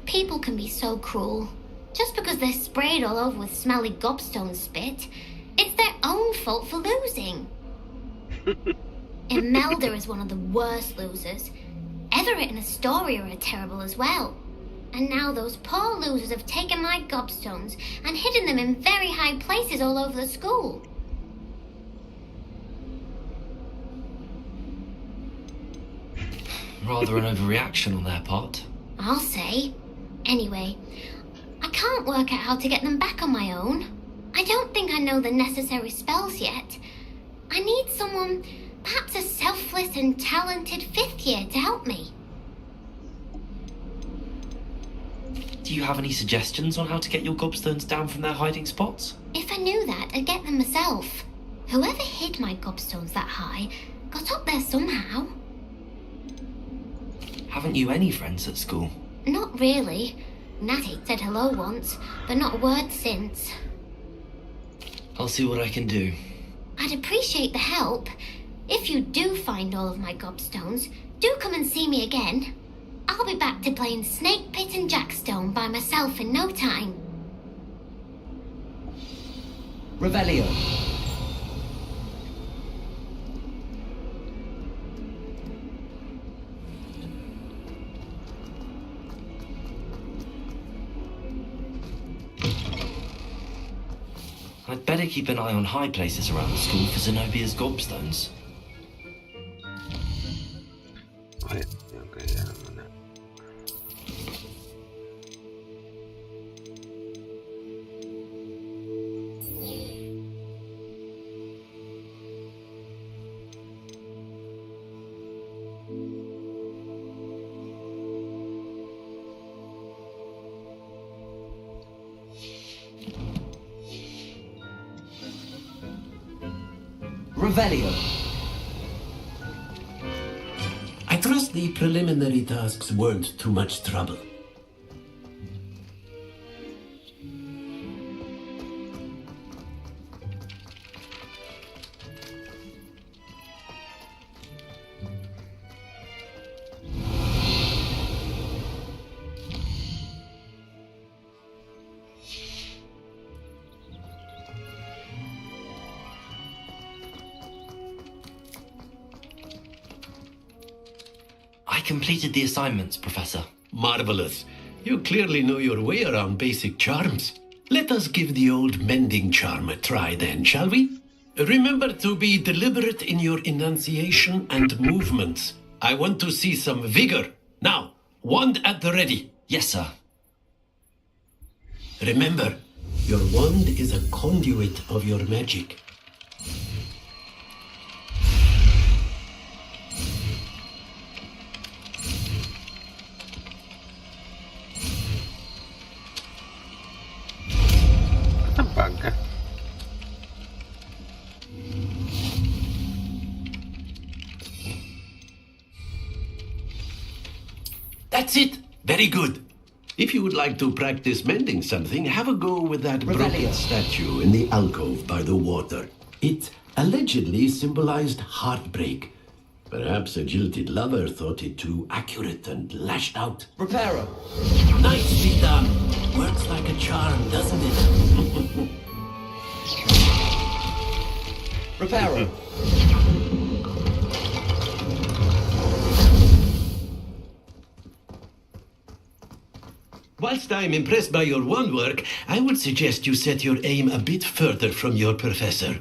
P: People can be so cruel. Just because they're sprayed all over with smelly gobstone spit, it's their own fault for losing. Imelda is one of the worst losers. Everett and Astoria are terrible as well. And now those poor losers have taken my gobstones and hidden them in very high places all over the school.
A: Rather an overreaction on their part.
P: I'll say. Anyway, I can't work out how to get them back on my own. I don't think I know the necessary spells yet. I need someone, perhaps a selfless and talented fifth year to help me.
A: Do you have any suggestions on how to get your gobstones down from their hiding spots?
P: If I knew that, I'd get them myself. Whoever hid my gobstones that high got up there somehow.
A: Haven't you any friends at school?
P: Not really. Natty said hello once, but not a word since.
A: I'll see what I can do.
P: I'd appreciate the help. If you do find all of my gobstones, Do come and see me again. I'll be back to playing Snake Pit and Jackstone by myself in no time.
S: Revelio.
A: I'd better keep an eye on high places around the school for Zenobia's gobstones.
C: Wait, okay, yeah, mana.
S: Revelio.
R: I trust the preliminary tasks weren't too much trouble.
A: I completed the assignments, Professor.
R: Marvelous. You clearly know your way around basic charms. Let us give the old mending charm a try then, shall we? Remember to be deliberate in your enunciation and movements. I want to see some vigor. Now, wand at the ready.
A: Yes, sir.
R: Remember, your wand is a conduit of your magic.
C: Bangga.
R: That's it. Very good. If you would like to practice mending something, have a go with that broken statue in the alcove by the water. It allegedly symbolized heartbreak. Perhaps a jilted lover thought it too accurate and lashed out.
S: Reparo.
R: Nicely done. Works like a charm, doesn't it?
S: Reparo.
R: Whilst I'm impressed by your wand work, I would suggest you set your aim a bit further from your professor.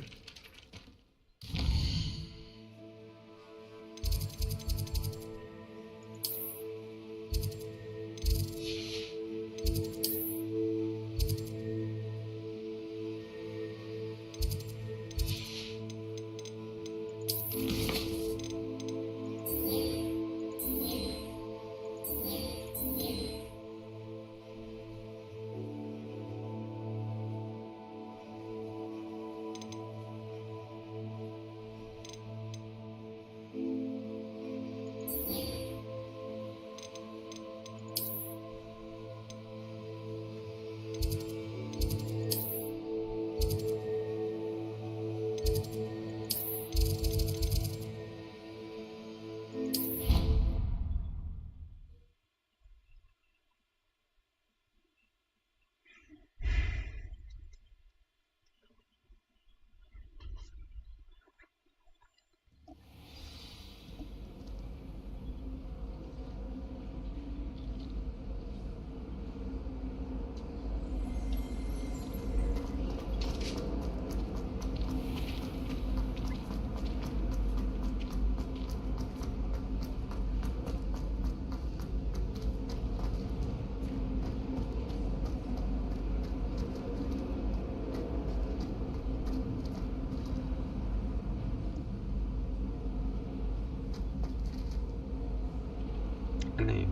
C: Ano yun?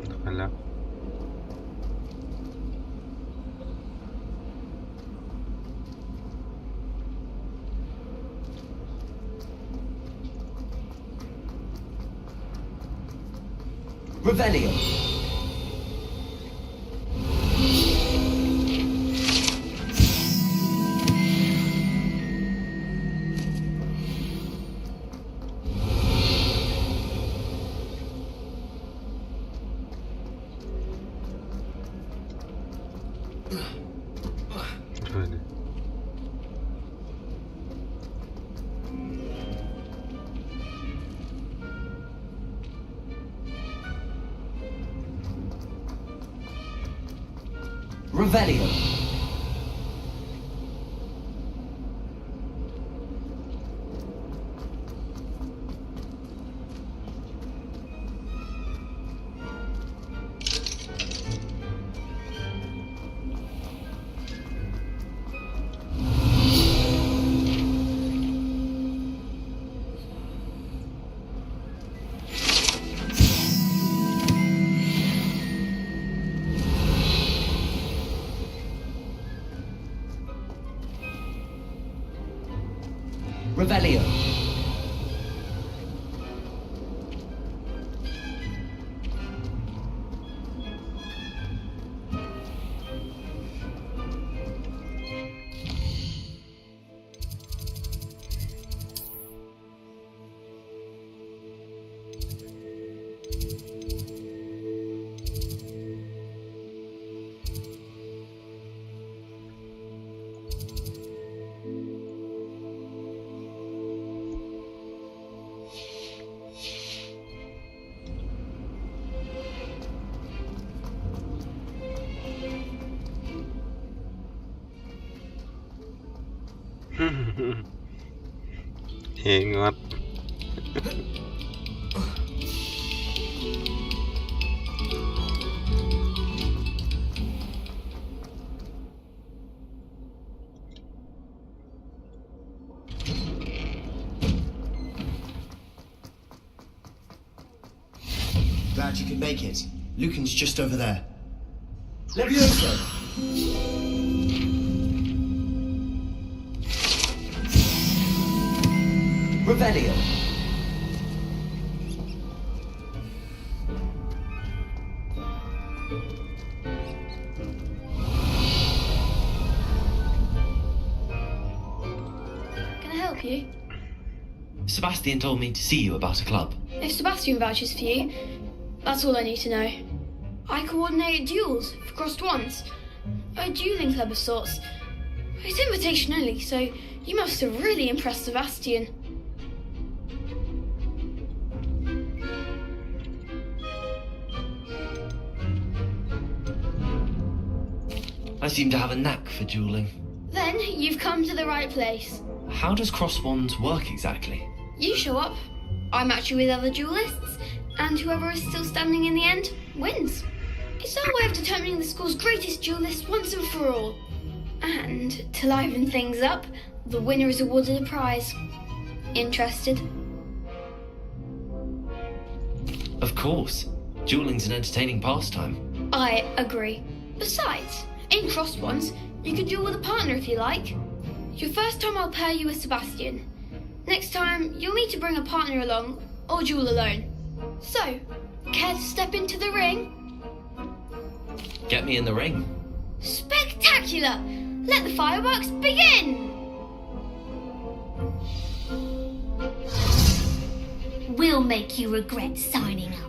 C: Nakala.
S: Revelio. Revelio. Revelio.
C: Ingat.
M: Glad you could make it. Lucan's just over there. Levioso! Revelio.
T: Can I help you?
A: Sebastian told me to see you about a club.
T: If Sebastian vouches for you, that's all I need to know. I coordinate duels for crossed ones. A dueling club of sorts. It's invitation only, so you must have really impressed Sebastian.
A: I seem to have a knack for dueling.
T: Then you've come to the right place.
A: How does cross wands work exactly?
T: You show up, I match you with other duelists, and whoever is still standing in the end wins. It's our way of determining the school's greatest duelist once and for all. And to liven things up, the winner is awarded a prize. Interested?
A: Of course. Dueling's an entertaining pastime.
T: I agree. Besides, in crossed ones, you can duel with a partner if you like. Your first time I'll pair you with Sebastian. Next time, you'll need to bring a partner along, or duel alone. So, care to step into the ring?
A: Get me in the ring.
T: Spectacular! Let the fireworks begin!
B: We'll make you regret signing up.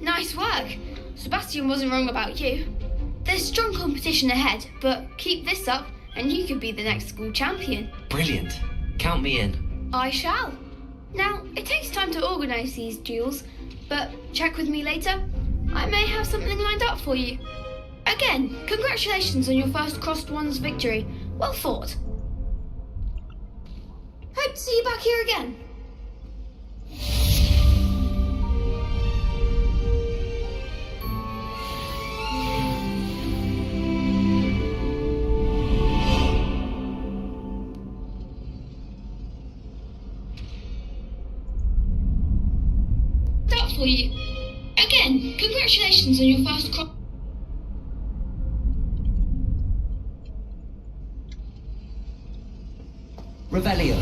T: Nice work. Sebastian wasn't wrong about you. There's strong competition ahead, but keep this up and you could be the next school champion.
A: Brilliant. Count me in.
T: I shall. Now, it takes time to organise these duels, but check with me later. I may have something lined up for you. Again, congratulations on your first crossed ones victory. Well fought. Hope to see you back here again. Congratulations on your first crop.
S: Revelio.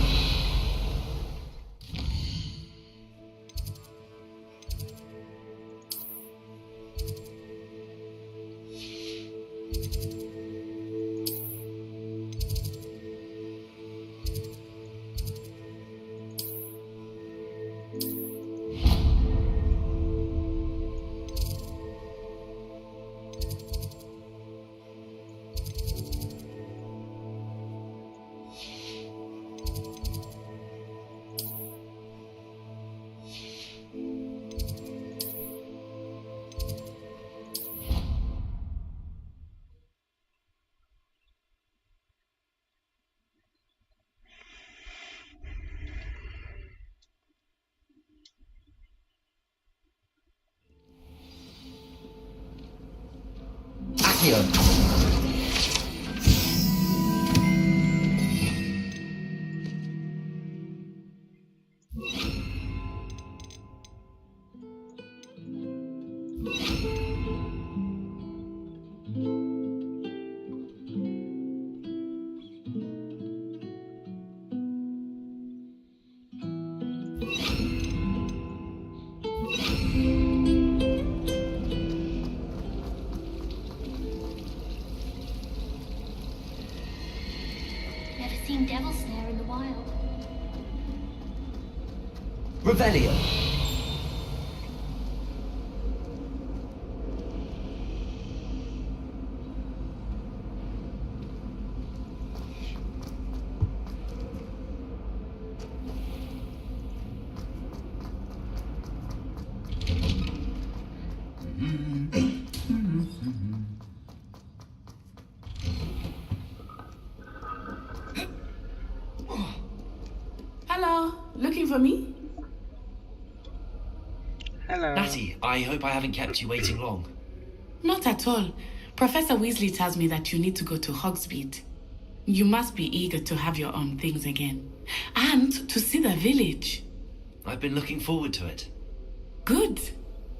S: Accio.
B: Never seen devil snare in the wild.
S: Revelio.
F: Hello, looking for me?
C: Hello.
A: Natty, I hope I haven't kept you waiting long.
F: Not at all. Professor Weasley tells me that you need to go to Hogsmeade. You must be eager to have your own things again. And to see the village.
A: I've been looking forward to it.
F: Good.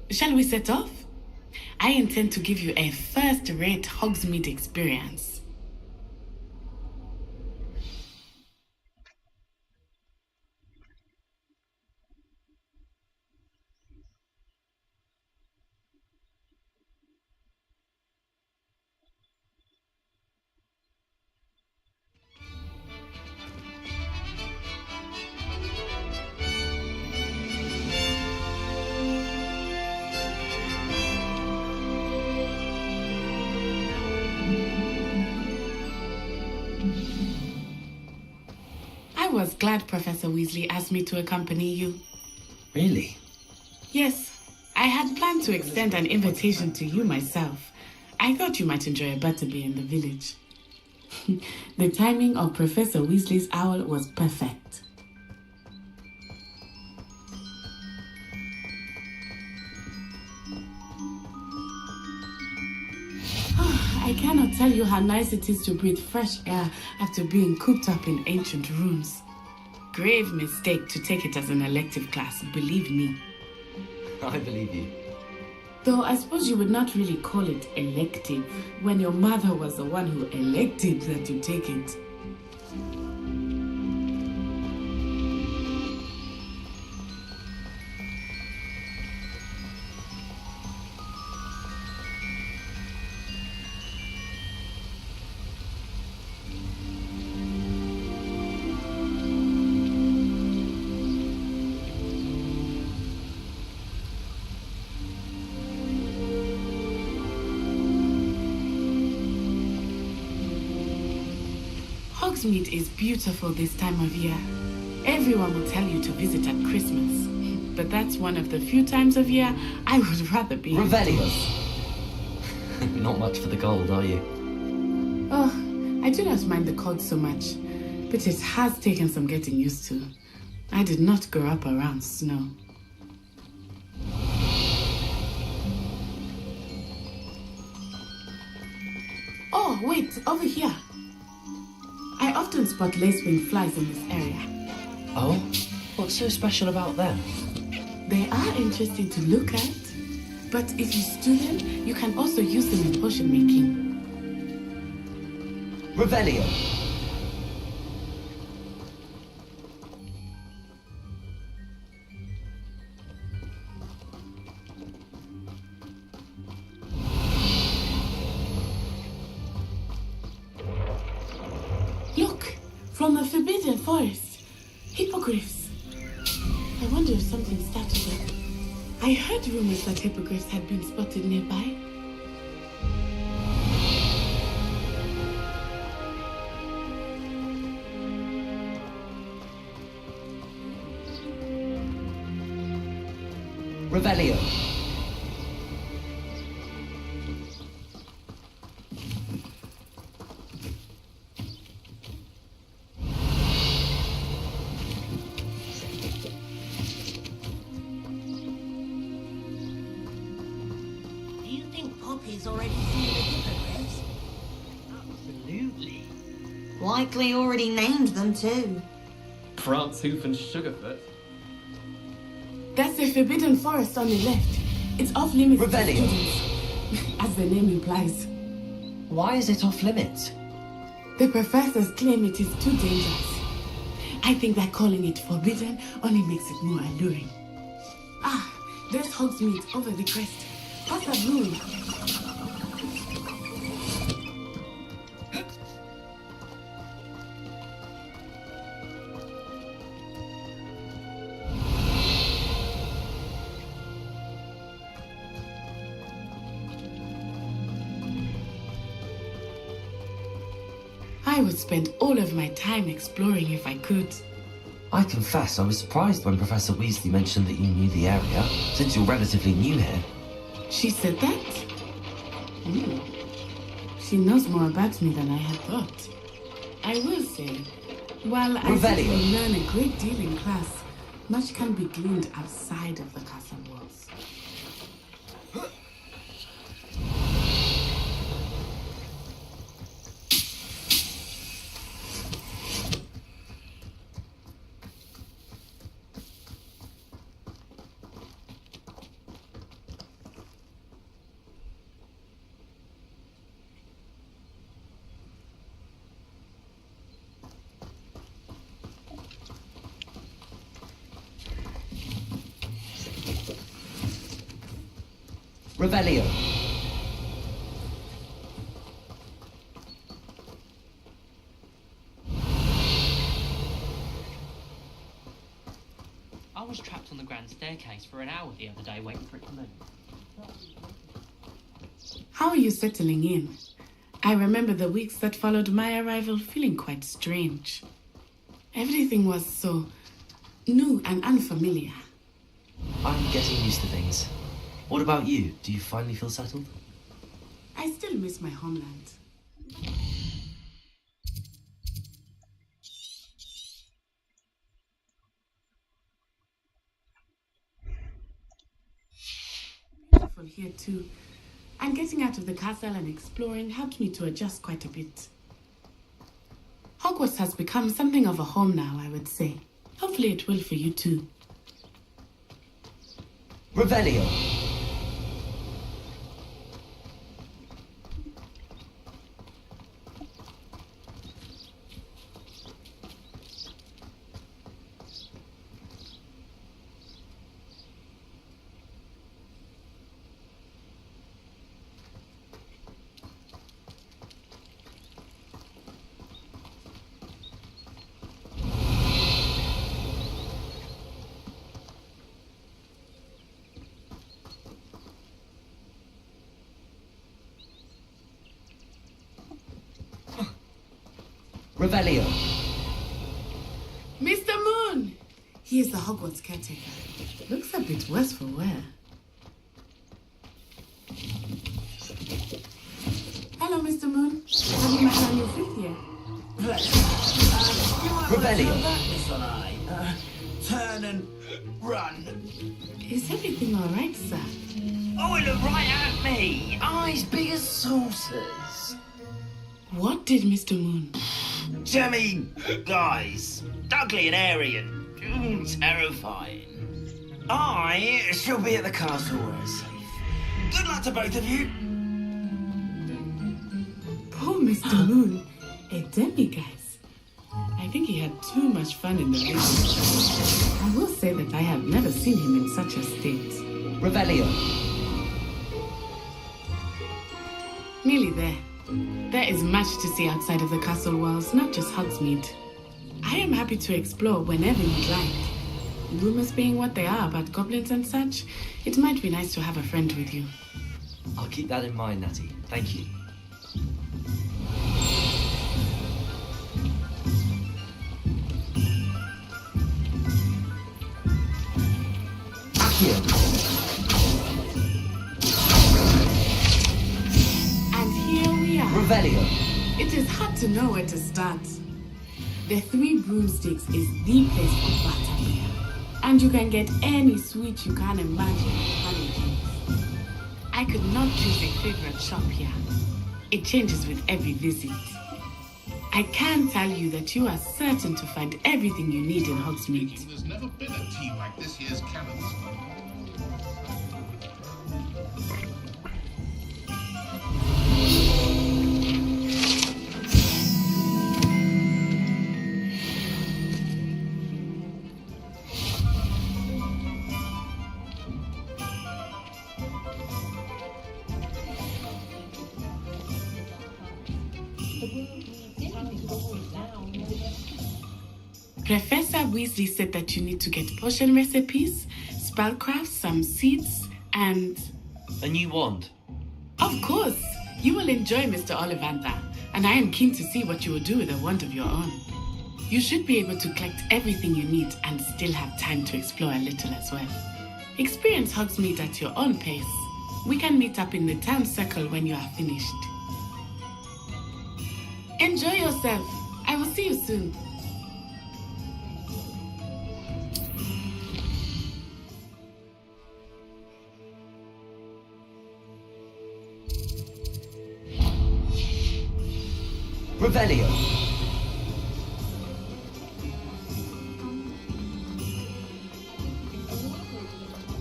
F: Shall we set off? I intend to give you a first-rate Hogsmeade experience. I was glad Professor Weasley asked me to accompany you.
A: Really?
F: Yes, I had planned to extend an invitation to you myself. I thought you might enjoy a butterbeer in the village. The timing of Professor Weasley's owl was perfect. I cannot tell you how nice it is to breathe fresh air after being cooped up in ancient rooms. Grave mistake to take it as an elective class, believe me.
A: I believe you.
F: Though I suppose you would not really call it elective when your mother was the one who elected that you take it. Hogsmeade is beautiful this time of year. Everyone will tell you to visit at Christmas. But that's one of the few times of year I would rather be...
S: Revelio.
A: Not much for the gold, are you?
F: Oh, I do not mind the cold so much. But it has taken some getting used to. I did not grow up around snow. Oh, wait, over here. I often spot lacewing flies in this area.
A: Oh? What's so special about them?
F: They are interesting to look at. But if you stew them, you can also use them in potion making.
S: Revelio.
F: Look, from the Forbidden Forest. Hippogriffs. I wonder if something started it. I heard rumors that hippogriffs had been spotted nearby.
S: Revelio.
Q: Do you think Poppy's already seen the hippogriffs?
J: Absolutely. Likely already named them too.
G: Prance, Hoof, and Sugarfoot.
F: That's the Forbidden Forest on the left. It's off limits to
S: Revelio.
F: students, as the name implies.
S: Why is it off limits?
F: The professors claim it is too dangerous. I think that calling it forbidden only makes it more alluring. Ah, there's Hogsmeade over the crest. What's that room? I would spend all of my time exploring if I could.
A: I confess I was surprised when Professor Weasley mentioned that you knew the area, since you're relatively new here.
F: She said that? She knows more about me than I had thought. I will say, while I think we learn a great deal in class, much can be gleaned outside of the castle walls.
S: Revelio.
U: I was trapped on the grand staircase for an hour the other day waiting for it to move.
F: How are you settling in? I remember the weeks that followed my arrival feeling quite strange. Everything was so new and unfamiliar.
A: I'm getting used to things. What about you? Do you finally feel settled?
F: I still miss my homeland. Beautiful here too. And getting out of the castle and exploring helped me to adjust quite a bit. Hogwarts has become something of a home now, I would say. Hopefully it will for you too.
S: Revelio. Revelio.
F: Mr. Moon! He is the Hogwarts caretaker. Looks a bit worse for wear. Hello, Mr. Moon. Have you met our new fifth year?
S: Revelio.
Q: Turn and run.
F: Is everything all right, sir?
Q: Oh, it looked right at me. Eyes big as saucers.
F: What did Mr. Moon?
Q: Jemmy guys, ugly and airy and terrifying. I shall be at the castle where it's safe.
I: Good luck to both of you.
F: Poor Mr. Moon, a demiguise. I think he had too much fun in the race. I will say that I have never seen him in such a state.
S: Revelio.
F: Nearly there. There is much to see outside of the castle walls, not just Hogsmeade. I am happy to explore whenever you'd like. Rumors being what they are about goblins and such, it might be nice to have a friend with you.
A: I'll keep that in mind, Natty. Thank you.
F: And here we are.
S: Revelio.
F: It is hard to know where to start. The Three Broomsticks is the place for butterbeer. And you can get any sweet you can imagine with honey cakes. I could not choose a favorite shop here. It changes with every visit. I can tell you that you are certain to find everything you need in Hogsmeade.
O: There's never been a team like this year's Cannons.
F: Professor Weasley said that you need to get potion recipes, spellcrafts, some seeds, and...
A: A new wand.
F: Of course! You will enjoy Mr. Ollivander, and I am keen to see what you will do with a wand of your own. You should be able to collect everything you need and still have time to explore a little as well. Experience Hogsmeade at your own pace. We can meet up in the town circle when you are finished. Enjoy yourself. I will see you soon.
S: Revelio.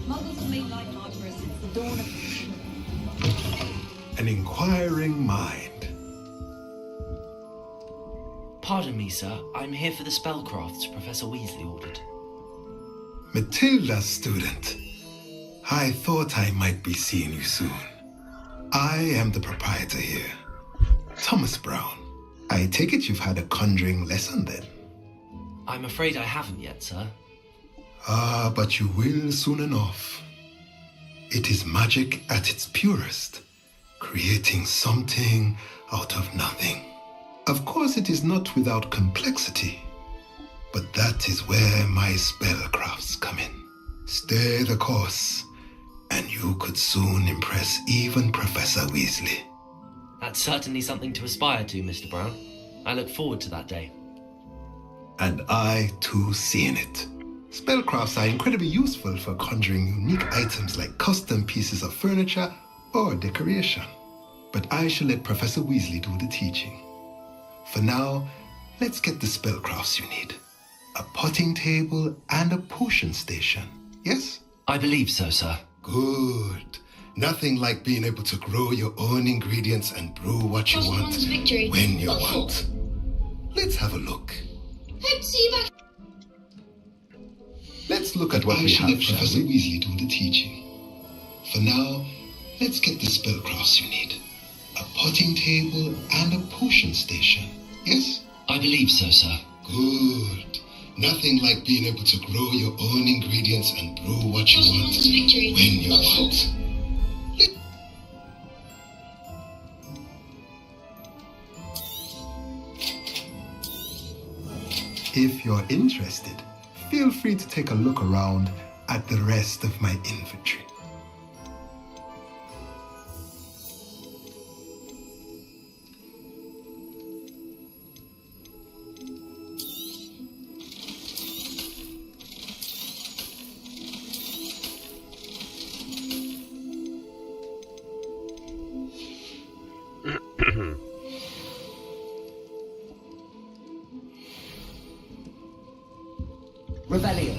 K: Muggles have made life hard for us since the dawn of...
O: An inquiring mind.
A: Pardon me, sir. I'm here for the spellcrafts Professor Weasley ordered.
O: Matilda, student. I thought I might be seeing you soon. I am the proprietor here, Thomas Brown. I take it you've had a conjuring lesson then?
A: I'm afraid I haven't yet, sir.
O: Ah, but you will soon enough. It is magic at its purest, creating something out of nothing. Of course, it is not without complexity, but that is where my spellcrafts come in. Stay the course, and you could soon impress even Professor Weasley.
A: That's certainly something to aspire to, Mr. Brown. I look forward to that day.
O: And I, too, see in it. Spellcrafts are incredibly useful for conjuring unique items like custom pieces of furniture or decoration. But I shall let Professor Weasley do the teaching. For now, let's get the spellcrafts you need. A potting table and a potion station, yes?
A: I believe so, sir.
O: Good. Nothing like being able to grow your own ingredients and brew what you want when you want. Let's have a look.
T: Hope to see you back.
O: Let's look at what we have, Professor Weasley do the teaching. For now, let's get the spellcrafts you need. A potting table and a potion station, yes?
A: I believe so, sir.
O: Good. Nothing like being able to grow your own ingredients and brew what you want when you want. If you're interested, feel free to take a look around at the rest of my inventory.
S: Revelio.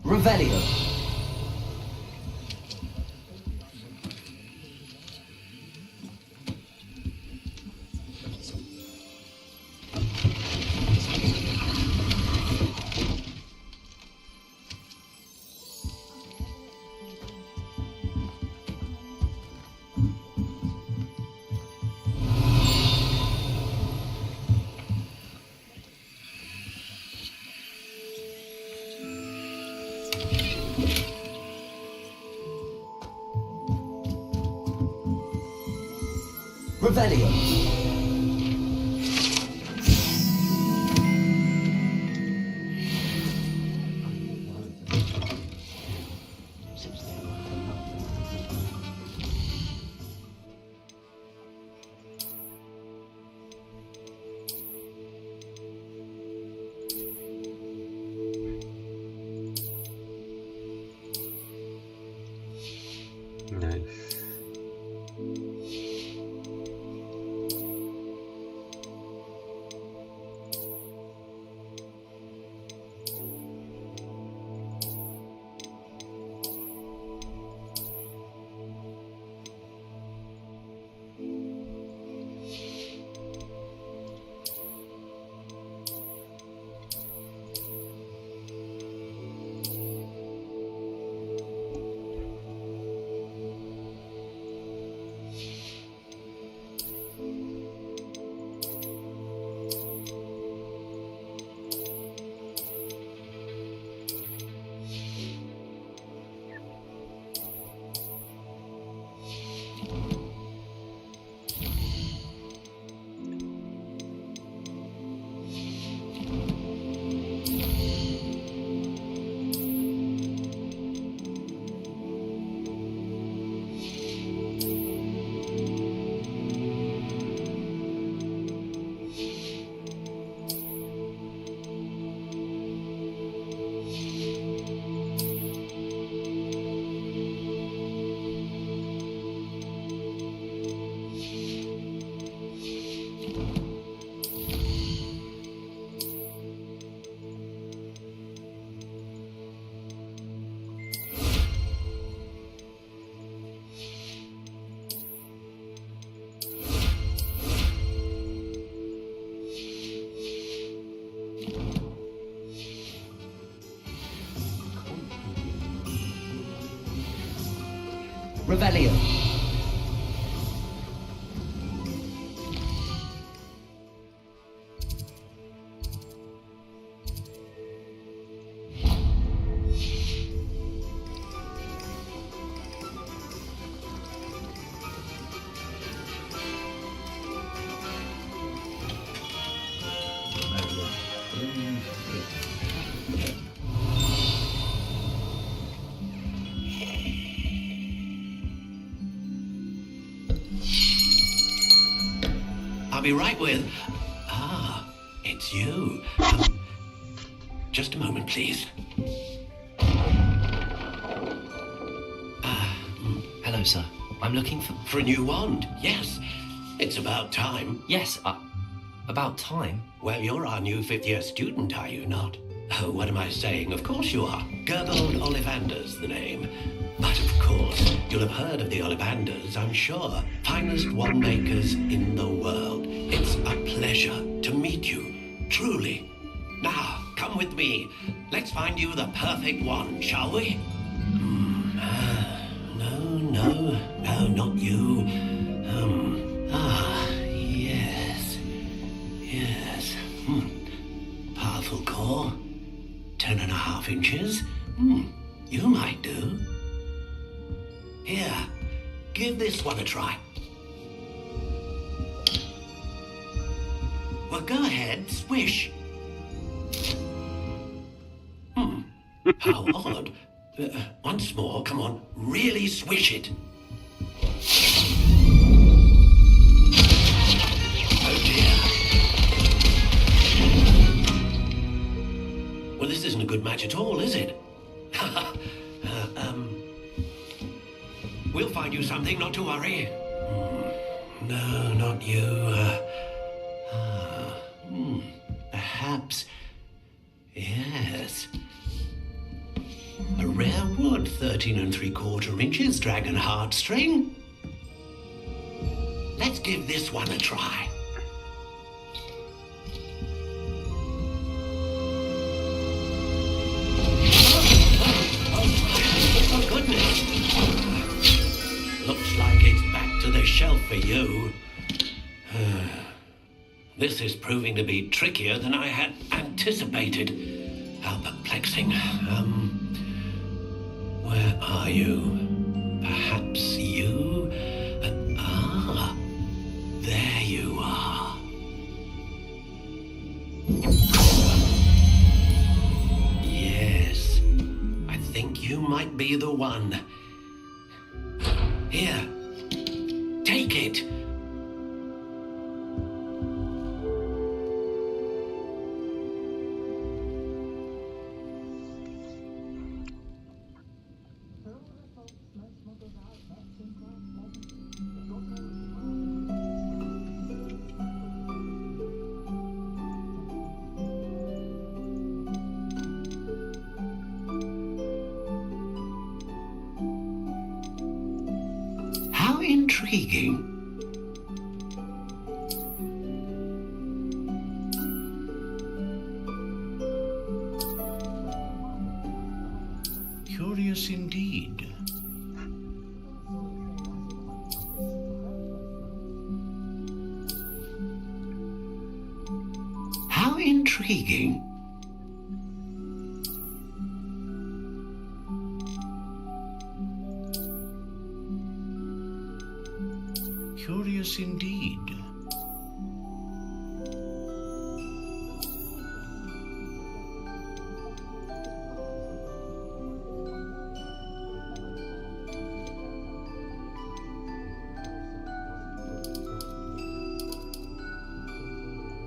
S: Revelio. Revelio.
C: Nice. Revelio.
R: I'll be right with... Ah, it's you. Just a moment, please.
A: Hello, sir. I'm looking for...
R: For a new wand, yes. It's about time.
A: Yes, about time?
R: Well, you're our new fifth-year student, are you not? Oh, what am I saying? Of course you are. Gerbold Ollivander's the name. But of course, you'll have heard of the Ollivanders, I'm sure. Finest wand makers in the world. It's a pleasure to meet you, truly. Now, come with me. Let's find you the perfect wand, shall we? No, not you. Yes. Powerful core. 10.5 inches. You might do. Here, give this one a try. Well, go ahead, swish. How odd. Once more, come on, really swish it. Oh dear. much at all, is it? We'll find you something, not to worry. No, not you. Perhaps. Yes. A rare wood, 13 3/4 inches, dragon heartstring. Let's give this one a try. Oh, goodness. Looks like it's back to the shelf for you. This is proving to be trickier than I had anticipated. How perplexing. Where are you? Perhaps you? There you are. Yes, I think you might be the one. Here, take it. How intriguing. Curious indeed. How intriguing. Curious indeed.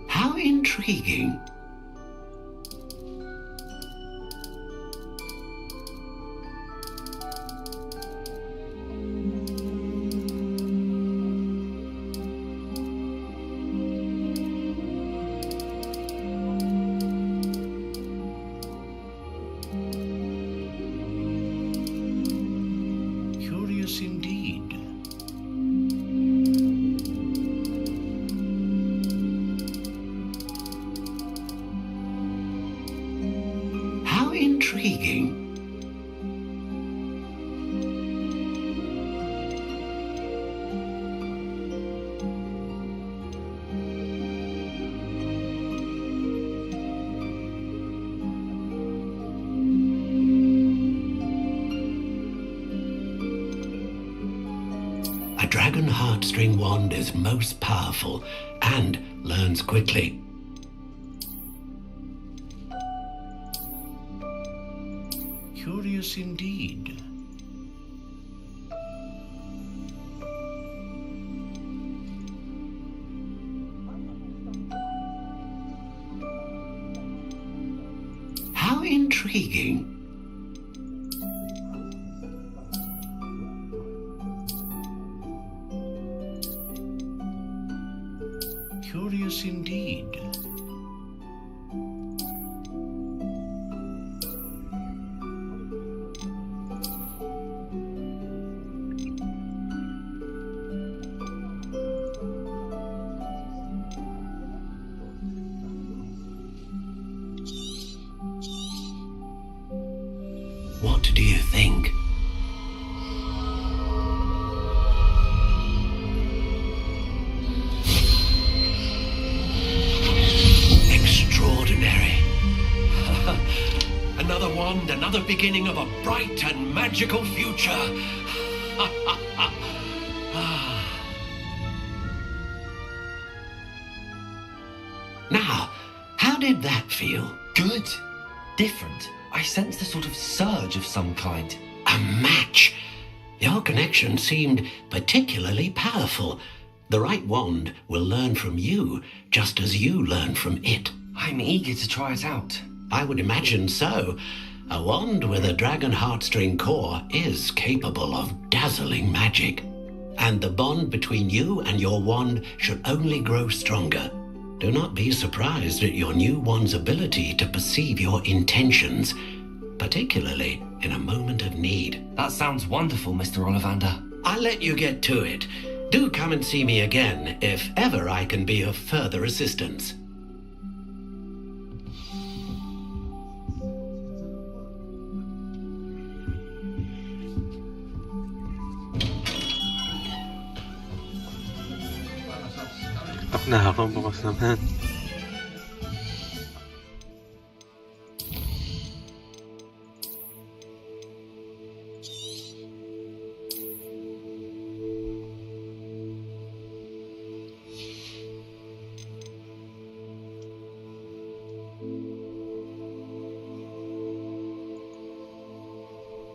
R: How intriguing. Curious indeed. How intriguing. A dragon heartstring wand is most powerful and learns quickly. Curious indeed. How intriguing. Curious indeed. What do you think? Extraordinary. Another wand, another beginning of a bright and magical future. Now, how did that feel?
A: Good. Different. I sensed a sort of surge of some kind.
R: A match. Your connection seemed particularly powerful. The right wand will learn from you, just as you learn from it.
A: I'm eager to try it out.
R: I would imagine so. A wand with a dragon heartstring core is capable of dazzling magic. And the bond between you and your wand should only grow stronger. Do not be surprised at your new wand's ability to perceive your intentions, particularly in a moment of need.
A: That sounds wonderful, Mr. Ollivander.
R: I'll let you get to it. Do come and see me again if ever I can be of further assistance.
C: Ako na bukas naman.